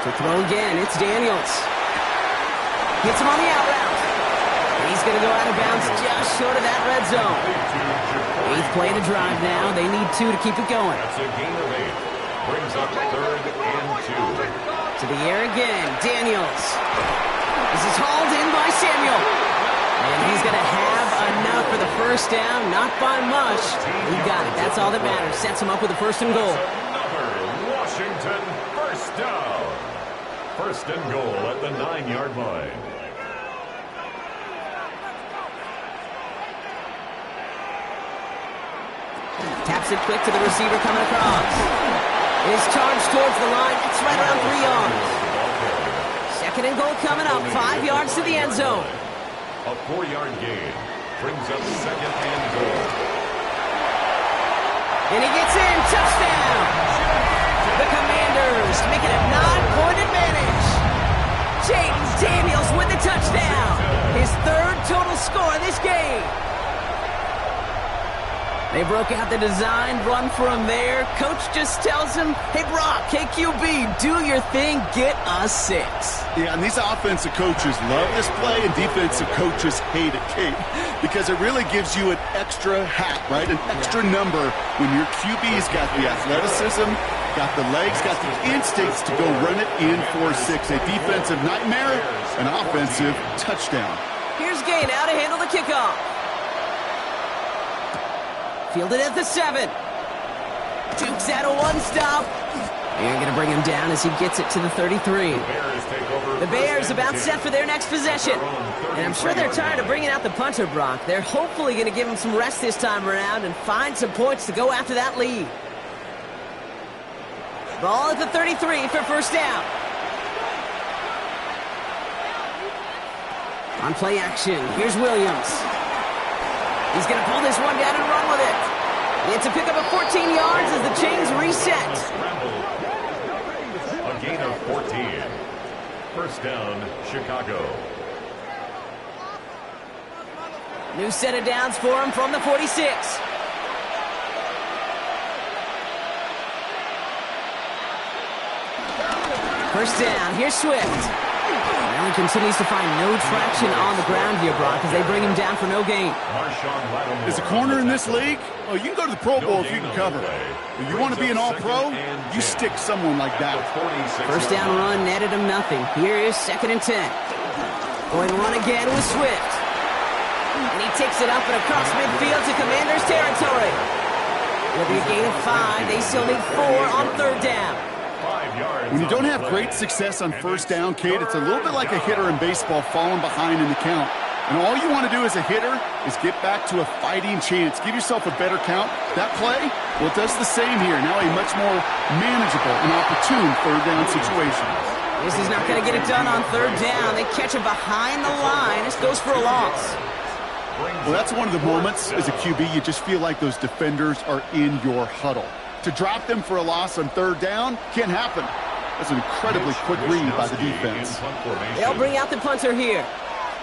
To throw again, it's Daniels. Hits him on the out route. And he's going to go out of bounds just short of that red zone. 8th play of the drive now. They need 2 to keep it going. That's a gain of 8. Brings up 3rd and 2. To the air again, Daniels. This is hauled in by Samuel. And he's going to have enough for the 1st down. Not by much. He got it. That's all that matters. Sets him up with a 1st and goal. Another Washington 1st down. 1st and goal at the 9-yard line. Taps it quick to the receiver coming across. Is charged towards the line. It's right around 3 yards. 2nd and goal coming up. 5 yards to the end zone. A 4-yard gain. Brings up 2nd and goal. And he gets in. Touchdown. The Commanders make it a 9-point advantage. Jaden Daniels with the touchdown. His 3rd total score this game. They broke out the design, run from there. Coach just tells him, hey, Brock, hey, QB, do your thing, get us 6. Yeah, and these offensive coaches love this play, and defensive coaches hate it, Kate, because it really gives you an extra hat, right? An extra number when your QB's got the athleticism, got the legs, got the instincts to go run it in for 6. A defensive nightmare, an offensive touchdown. Here's Gay now to handle the kickoff. Fielded at the 7. Dukes out a 1-stop. They're going to bring him down as he gets it to the 33. The Bears about set for their next possession. And I'm sure they're tired of bringing out the punter, Brock. They're hopefully going to give him some rest this time around and find some points to go after that lead. Ball at the 33 for 1st down. On play action, here's Williams. He's going to pull this one down and run with it. It's a pickup of 14 yards as the chains reset. A gain of 14. 1st down, Chicago. New set of downs for him from the 46. First down, here's Swift. Allen continues to find no traction on the ground here, Brock, as they bring him down for no gain. Is a corner in this league? Oh, you can go to the Pro Bowl if you can cover. If you want to be an all-pro, you stick someone like that. 1st down run netted him nothing. Here is 2nd and 10. Going to run again with Swift. And he takes it up and across midfield to Commanders territory. It'll be a gain of 5. They still need 4 on third down. When you don't have great success on first down, Kate, it's a little bit like a hitter in baseball falling behind in the count. And all you want to do as a hitter is get back to a fighting chance. Give yourself a better count. That play, well, it does the same here. Now a much more manageable and opportune third down situation. This is not going to get it done on third down. They catch him behind the line. This goes for a loss. Well, that's one of the moments as a QB you just feel like those defenders are in your huddle. To drop them for a loss on third down can't happen. That's an incredibly quick read by the defense. They'll bring out the punter here.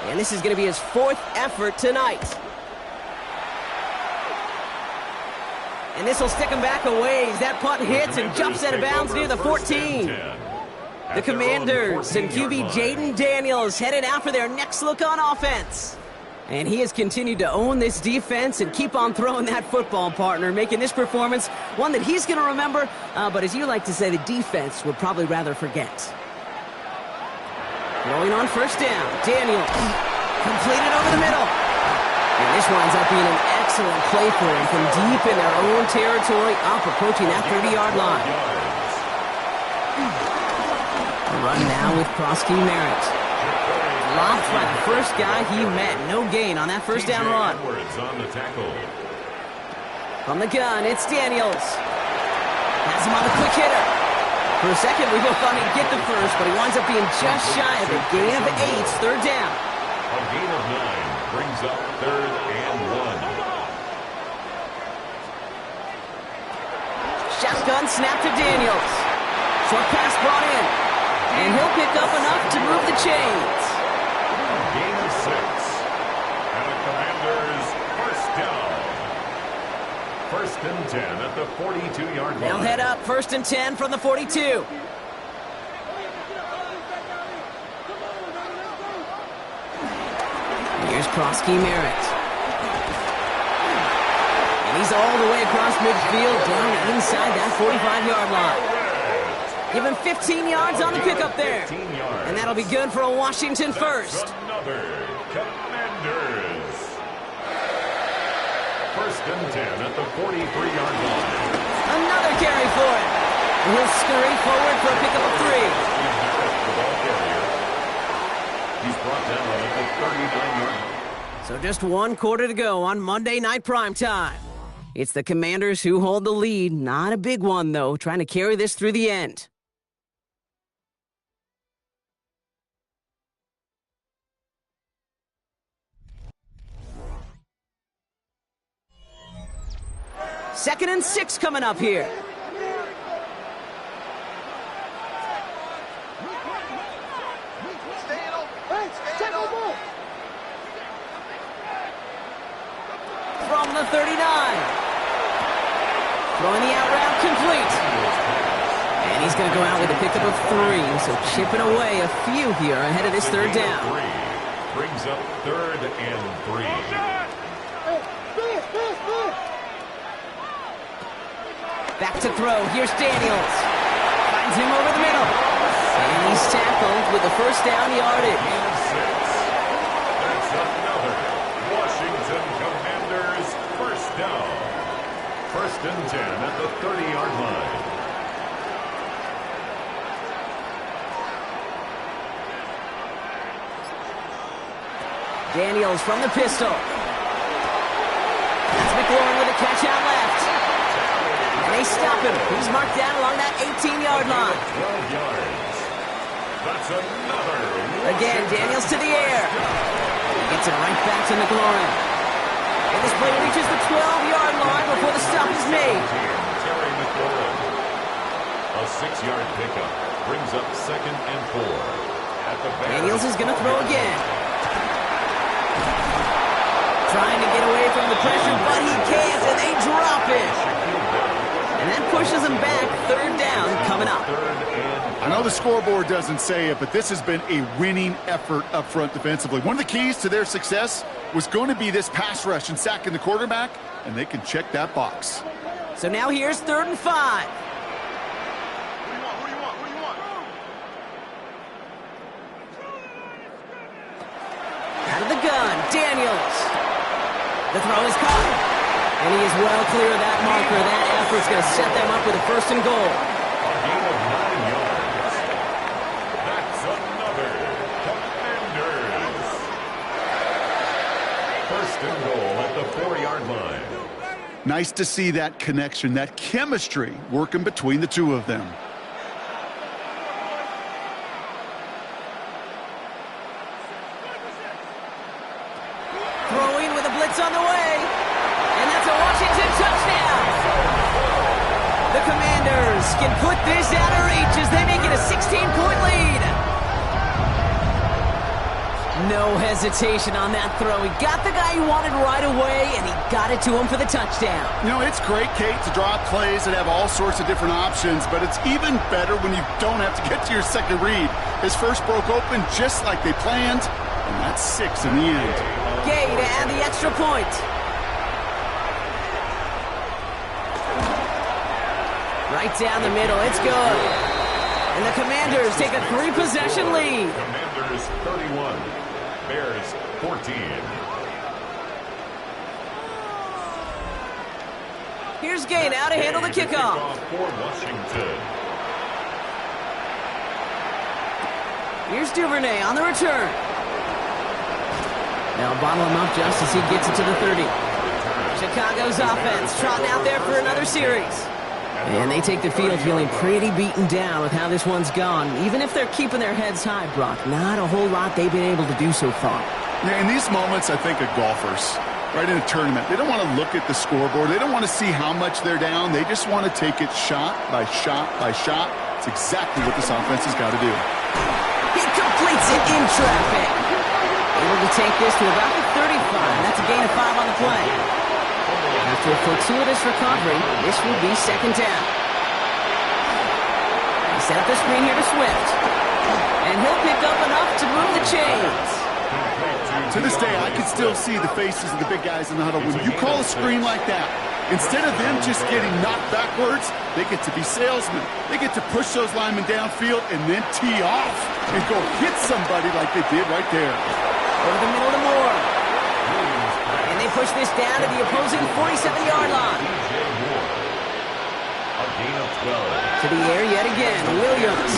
And this is going to be his 4th effort tonight. And this will stick him back a ways. That punt hits and jumps out of bounds near the 14. The Commanders and QB Jaden Daniels headed out for their next look on offense. And he has continued to own this defense and keep on throwing that football, partner, making this performance one that he's going to remember, but as you like to say, the defense would probably rather forget. Going on first down, Daniels completed over the middle. And this winds up being an excellent play for him from deep in their own territory, up approaching that 30-yard line. A run now with Prosky Merritt. Blocked by the first guy he met. No gain on that first down run. From the gun, it's Daniels. Has him on the quick hitter. For a second, we both thought he'd get the first, but he winds up being just shy of a gain of 8, third down. A gain of 9 brings up 3rd and 1. Shotgun snap to Daniels. Short pass brought in. And he'll pick up enough to move the chains. Gain of 6. And the Commanders first down. 1st and 10 at the 42-yard line. They'll head up 1st and 10 from the 42. Here's Prosky Merritt. And he's all the way across midfield down inside that 45-yard line. Give him 15 yards on the pickup there. And that'll be good for a Washington first. Another Commanders. 1st and 10 at the 43-yard line. Another carry for him. He'll scurry forward for a pickup of 3. He's brought down at the 39-yard line. So just 1 quarter to go on Monday Night Primetime. It's the Commanders who hold the lead. Not a big one, though, trying to carry this through the end. Second and 6 coming up here. From the 39. Throwing the out route complete. And he's going to go out with a pickup of 3. So chipping away a few here ahead of this third down. Brings up 3rd and 3. Back to throw. Here's Daniels. Finds him over the middle. And he's tackled with the first down yardage. That's another Washington Commanders first down. 1st and 10 at the 30-yard line. Daniels from the pistol. That's McLaurin with a catch out left. And they stop him. He's marked down along that 18-yard line. 12 yards. That's another. Again, Daniels to the air. He gets it right back to McLaurin. And this play reaches the 12-yard line before the stop is made. Terry McLaurin. A 6-yard pickup brings up 2nd and 4. At the back. Daniels is going to throw again. Trying to get away from the pressure, but he can't, and they drop it. And that pushes him back. Third down coming up. I know the scoreboard doesn't say it, but this has been a winning effort up front defensively. One of the keys to their success was going to be this pass rush and sacking the quarterback, and they can check that box. So now here's 3rd and 5. Out of the gun, McDaniels. The throw is caught. And he is well clear of that marker. That effort's going to set them up with a first and goal. A gain of 9 yards. That's another Commanders. First and goal at the 4-yard line. Nice to see that connection, that chemistry working between the two of them. Throwing with a blitz on the way. And that's a Washington touchdown. The Commanders can put this out of reach as they make it a 16-point lead. No hesitation on that throw. He got the guy he wanted right away, and he got it to him for the touchdown. You know, it's great, Kate, to draw up plays that have all sorts of different options, but it's even better when you don't have to get to your second read. His first broke open just like they planned, and that's 6 in the end. Gay to add the extra point. Right down the middle. It's good. And the Commanders take a 3-possession lead. Commanders 31. Bears 14. Here's Gay now to handle the kickoff. For Washington. Here's Duvernay on the return. Now bottle him up just as he gets it to the 30. Chicago's offense trotting out there for another series. And they take the field feeling pretty beaten down with how this one's gone. Even if they're keeping their heads high, Brock, not a whole lot they've been able to do so far. Yeah, in these moments, I think of golfers, right in a tournament. They don't want to look at the scoreboard. They don't want to see how much they're down. They just want to take it shot by shot by shot. It's exactly what this offense has got to do. He completes it in traffic. Able to take this to about the 35. That's a gain of 5 on the play. After a fortuitous recovery, this will be second down. He set up the screen here to Swift. And he'll pick up enough to move the chains. To this day, I can still see the faces of the big guys in the huddle. When you call a screen like that, instead of them just getting knocked backwards, they get to be salesmen. They get to push those linemen downfield and then tee off and go hit somebody like they did right there. Over the middle to Moore. And they push this down to the opposing 47-yard line. A gain of 12. To the air yet again. Williams.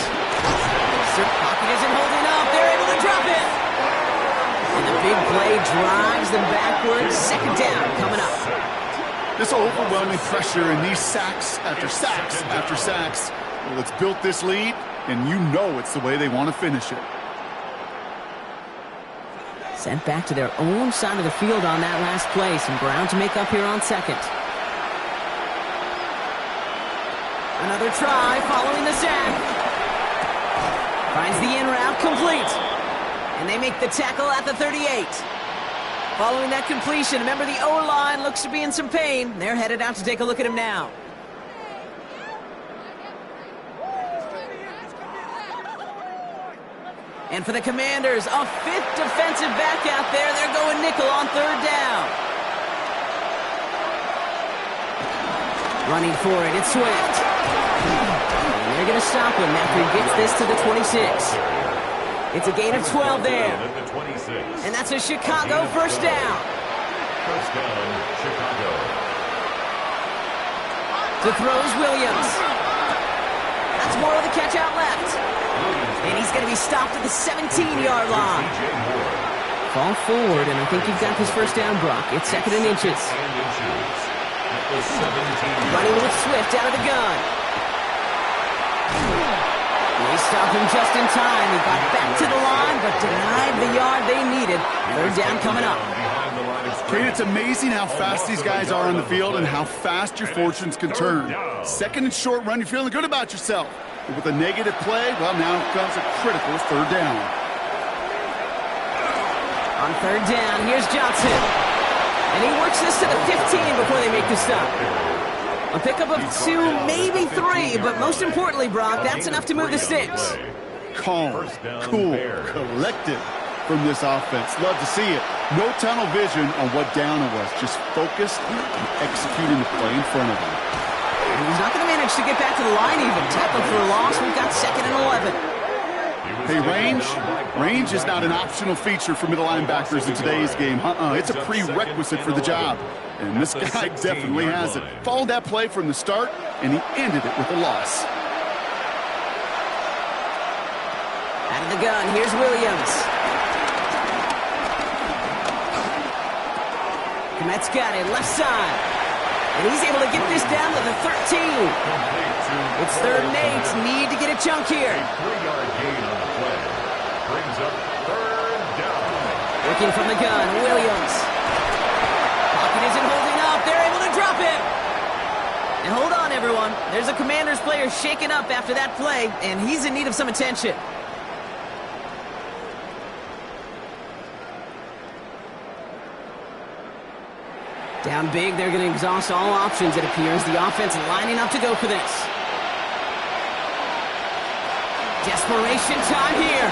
Pocket isn't holding up. They're able to drop it. And the big play drives them backwards. Second down coming up. This overwhelming pressure and these sacks after sacks after sacks. Well, it's built this lead, and you know it's the way they want to finish it. Sent back to their own side of the field on that last play. Some ground to make up here on second. Another try following the sack. Finds the in route complete. And they make the tackle at the 38. Following that completion, remember the O-line looks to be in some pain. They're headed out to take a look at him now. And for the Commanders, a 5th defensive back out there. They're going nickel on third down. Running for it, it's Swift. And they're going to stop him after he gets this to the 26. It's a gain of 12 there. And that's a Chicago first down. First down, Chicago. To throws Williams. That's more of the catch out left. And he's going to be stopped at the 17-yard line. Fall forward, and I think you've got this first down, Brock. It's second and inches. Running with Swift out of the gun. They stopped him just in time. He got back to the line, but denied the yard they needed. Third down coming up. Kate, it's amazing how fast these guys are on the field and how fast your fortunes can turn. Second and short run, you're feeling good about yourself. But with a negative play, well, now comes a critical third down. On third down, here's Johnson. And he works this to the 15 before they make the stop. A pickup of 2, maybe 3, but most importantly, Brock, that's enough to move the sticks. Calm, cool, collected from this offense. Love to see it. No tunnel vision on what down it was. Just focused and executing the play in front of him. And he's not going to manage to get back to the line even. Tackle for a loss. We've got second and 11. Hey, range is not an optional feature for middle linebackers in today's game. It's a prerequisite for the job. And this guy definitely has it. Followed that play from the start, and he ended it with a loss. Out of the gun, here's Williams. Komet's got it, left side. And he's able to get this down to the 13. It's 3rd and 8. Need to get a chunk here. 3-yard gain on the play. Brings up 3rd down. Working from the gun, Williams. Pocket isn't holding up. They're able to drop it. And hold on, everyone. There's a Commanders player shaken up after that play, and he's in need of some attention. Down big, they're going to exhaust all options, it appears. The offense lining up to go for this. Desperation time here.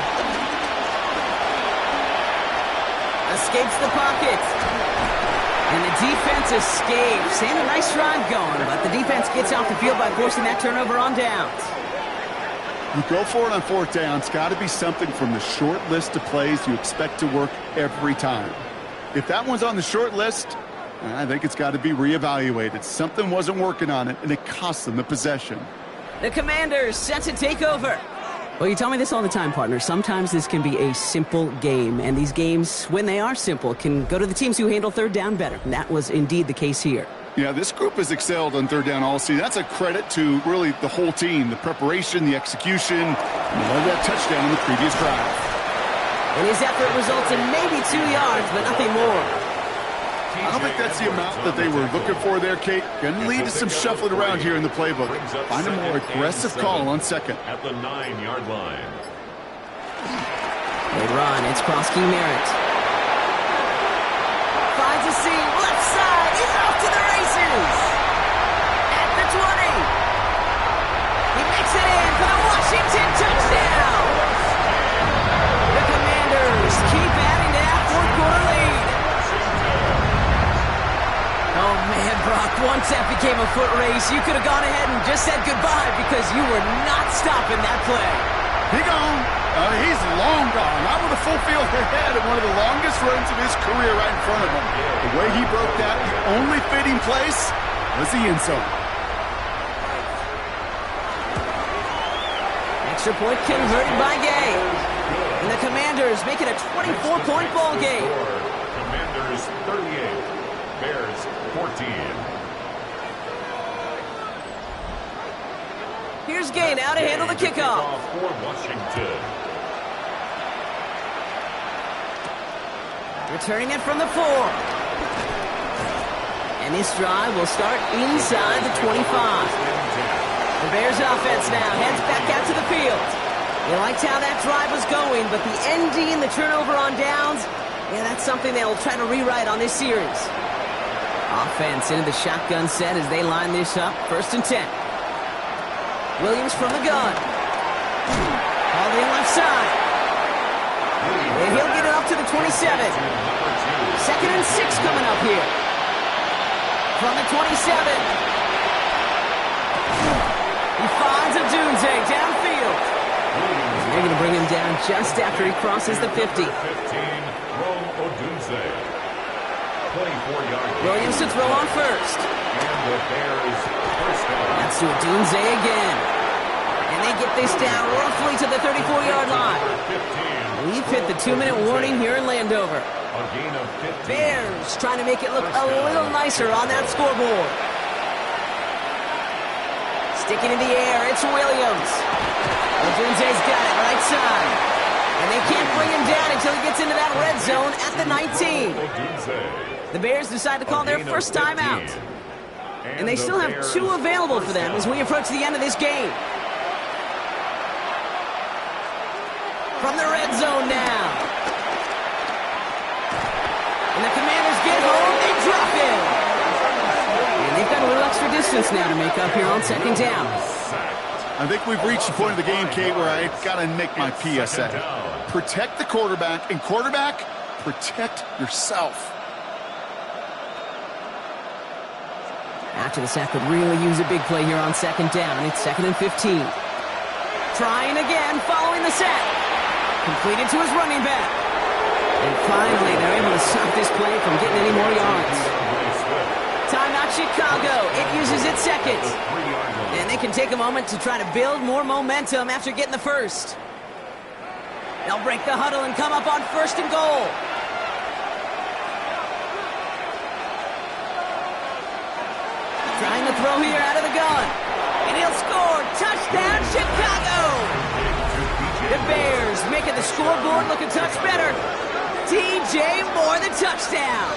Escapes the pocket. And the defense escapes. And a nice drive going, but the defense gets off the field by forcing that turnover on downs. You go for it on 4th down. It's got to be something from the short list of plays you expect to work every time. If that one's on the short list, I think it's got to be reevaluated. Something wasn't working on it, and it cost them the possession. The Commanders set to take over. Well, you tell me this all the time, partner. Sometimes this can be a simple game, and these games, when they are simple, can go to the teams who handle 3rd down better. And that was indeed the case here. Yeah, this group has excelled on 3rd down all season. That's a credit to really the whole team, the preparation, the execution, and that touchdown in the previous drive. And his effort results in maybe 2 yards, but nothing more. I don't think that's the amount that they were looking for there, Kate. Going to lead to some shuffling around here in the playbook. Find a more aggressive call on 2nd. At the 9-yard line. They run. It's Krosky Merritt. Finds a seam. Left side. He's off to the races. At the 20. He makes it in for the Washington touchdown. The Commanders keep adding to that 4th-quarter lead. Oh, man, Brock, once that became a foot race, you could have gone ahead and just said goodbye because you were not stopping that play. He gone. He's long gone. Not with a full field ahead and one of the longest runs of his career right in front of him. The way he broke that, the only fitting place was the end zone. Extra point converted by Gay. And the Commanders make it a 24-point ball game. Commanders 38. Bears 14. Here's Gay now to handle the kickoff. For Washington. Returning it from the 4. And this drive will start inside the 25. The Bears offense now heads back out to the field. They liked how that drive was going, but the ending, the turnover on downs, yeah, that's something they'll try to rewrite on this series. Offense into the shotgun set as they line this up. 1st and 10. Williams from the gun. All the left side. And he'll get it up to the 27. 2nd and 6 coming up here. From the 27. He finds a Dunze downfield. They're going to bring him down just after he crosses the 50. 15, Rome Odunze. 24-yard. Williams to throw on 1st. And the Bears first down. That's to Dunze again. And they get this down roughly to the 34-yard line. 15. We've hit the 2-minute warning here in Landover. A gain of 15. Bears trying to make it look a little nicer on that scoreboard. Sticking in the air, it's Williams. Dunze's got it, right side. And they can't bring him down until he gets into that red zone at the 19. The Bears decide to call their first timeout. And they still have 2 available for them as we approach the end of this game. From the red zone now. And the Commanders get home, they drop it. And they've got a little extra distance now to make up here on 2nd down. I think we've reached the point of the game, Kate, where I got to make my PSA. Protect the quarterback, and quarterback, protect yourself. After the sack could really use a big play here on 2nd down. It's 2nd and 15. Trying again following the sack. Completed to his running back. And finally, they're able to stop this play from getting any more yards. Timeout Chicago. It uses its second. And they can take a moment to try to build more momentum after getting the first. They'll break the huddle and come up on 1st and goal. Trying to throw here out of the gun. And he'll score. Touchdown, Chicago! The Bears making the scoreboard look a touch better. DJ Moore, the touchdown.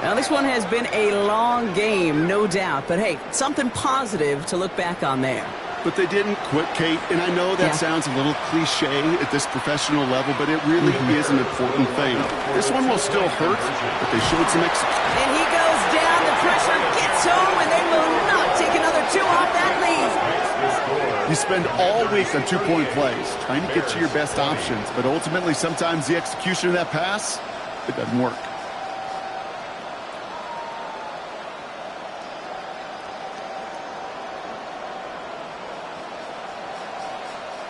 Now, this one has been a long game, no doubt. But, hey, something positive to look back on there. But they didn't quit, Kate, and I know that sounds a little cliche at this professional level, but it really is an important thing. This one will still hurt, but they showed some execution. And he goes down, the pressure gets home, and they will not take another 2 off that lead. You spend all week on 2-point plays, trying to get to your best options, but ultimately sometimes the execution of that pass, it doesn't work.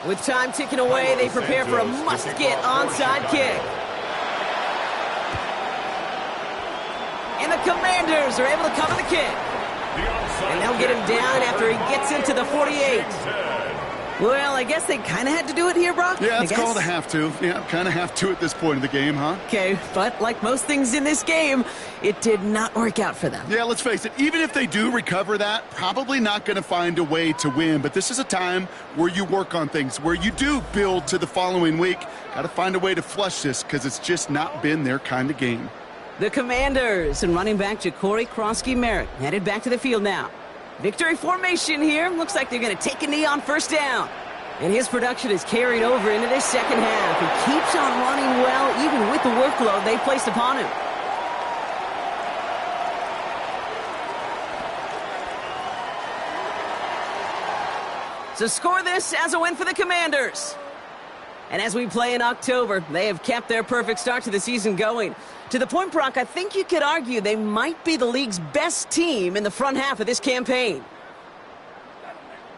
With time ticking away, they prepare for a must-get onside kick. And the Commanders are able to cover the kick. And they'll get him down after he gets into the 48. Well, I guess they kind of had to do it here, Brock. Yeah, it's called a have to. Yeah, kind of have to at this point in the game, huh? Okay, but like most things in this game, it did not work out for them. Yeah, let's face it, even if they do recover that, probably not going to find a way to win. But this is a time where you work on things, where you do build to the following week. Got to find a way to flush this because it's just not been their kind of game. The Commanders and running back Ja'Cory Krosky-Merritt headed back to the field now. Victory formation here. Looks like they're going to take a knee on 1st down. And his production is carried over into this 2nd half. He keeps on running well, even with the workload they placed upon him. So score this as a win for the Commanders. And as we play in October, they have kept their perfect start to the season going. To the point, Brock, I think you could argue they might be the league's best team in the front half of this campaign.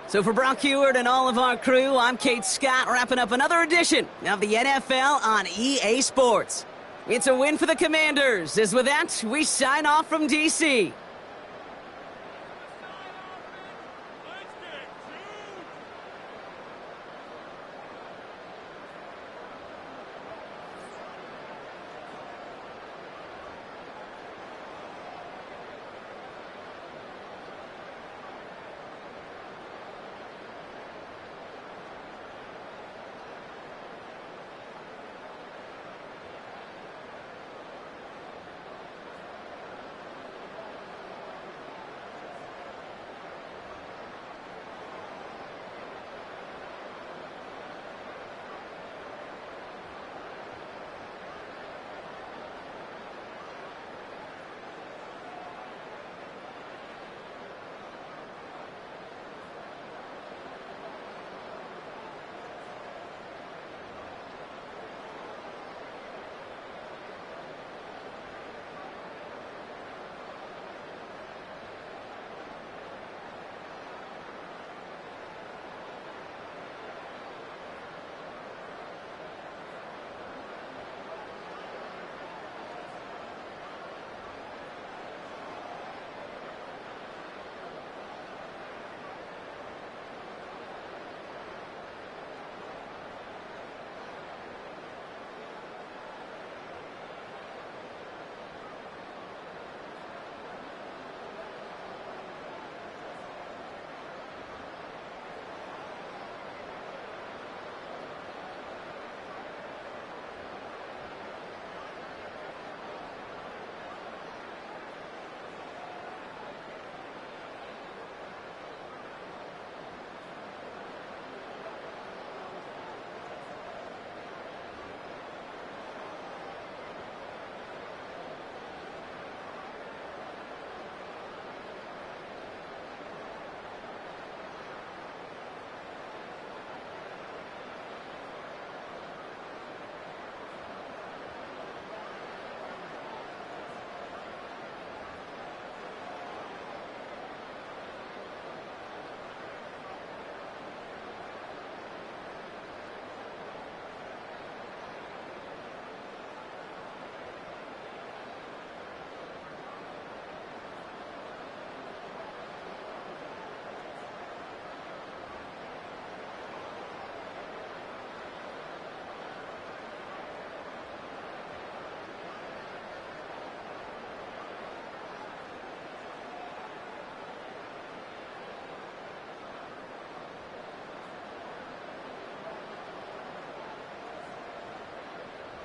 So for Brock Heward and all of our crew, I'm Kate Scott, wrapping up another edition of the NFL on EA Sports. It's a win for the Commanders, as with that, we sign off from D.C.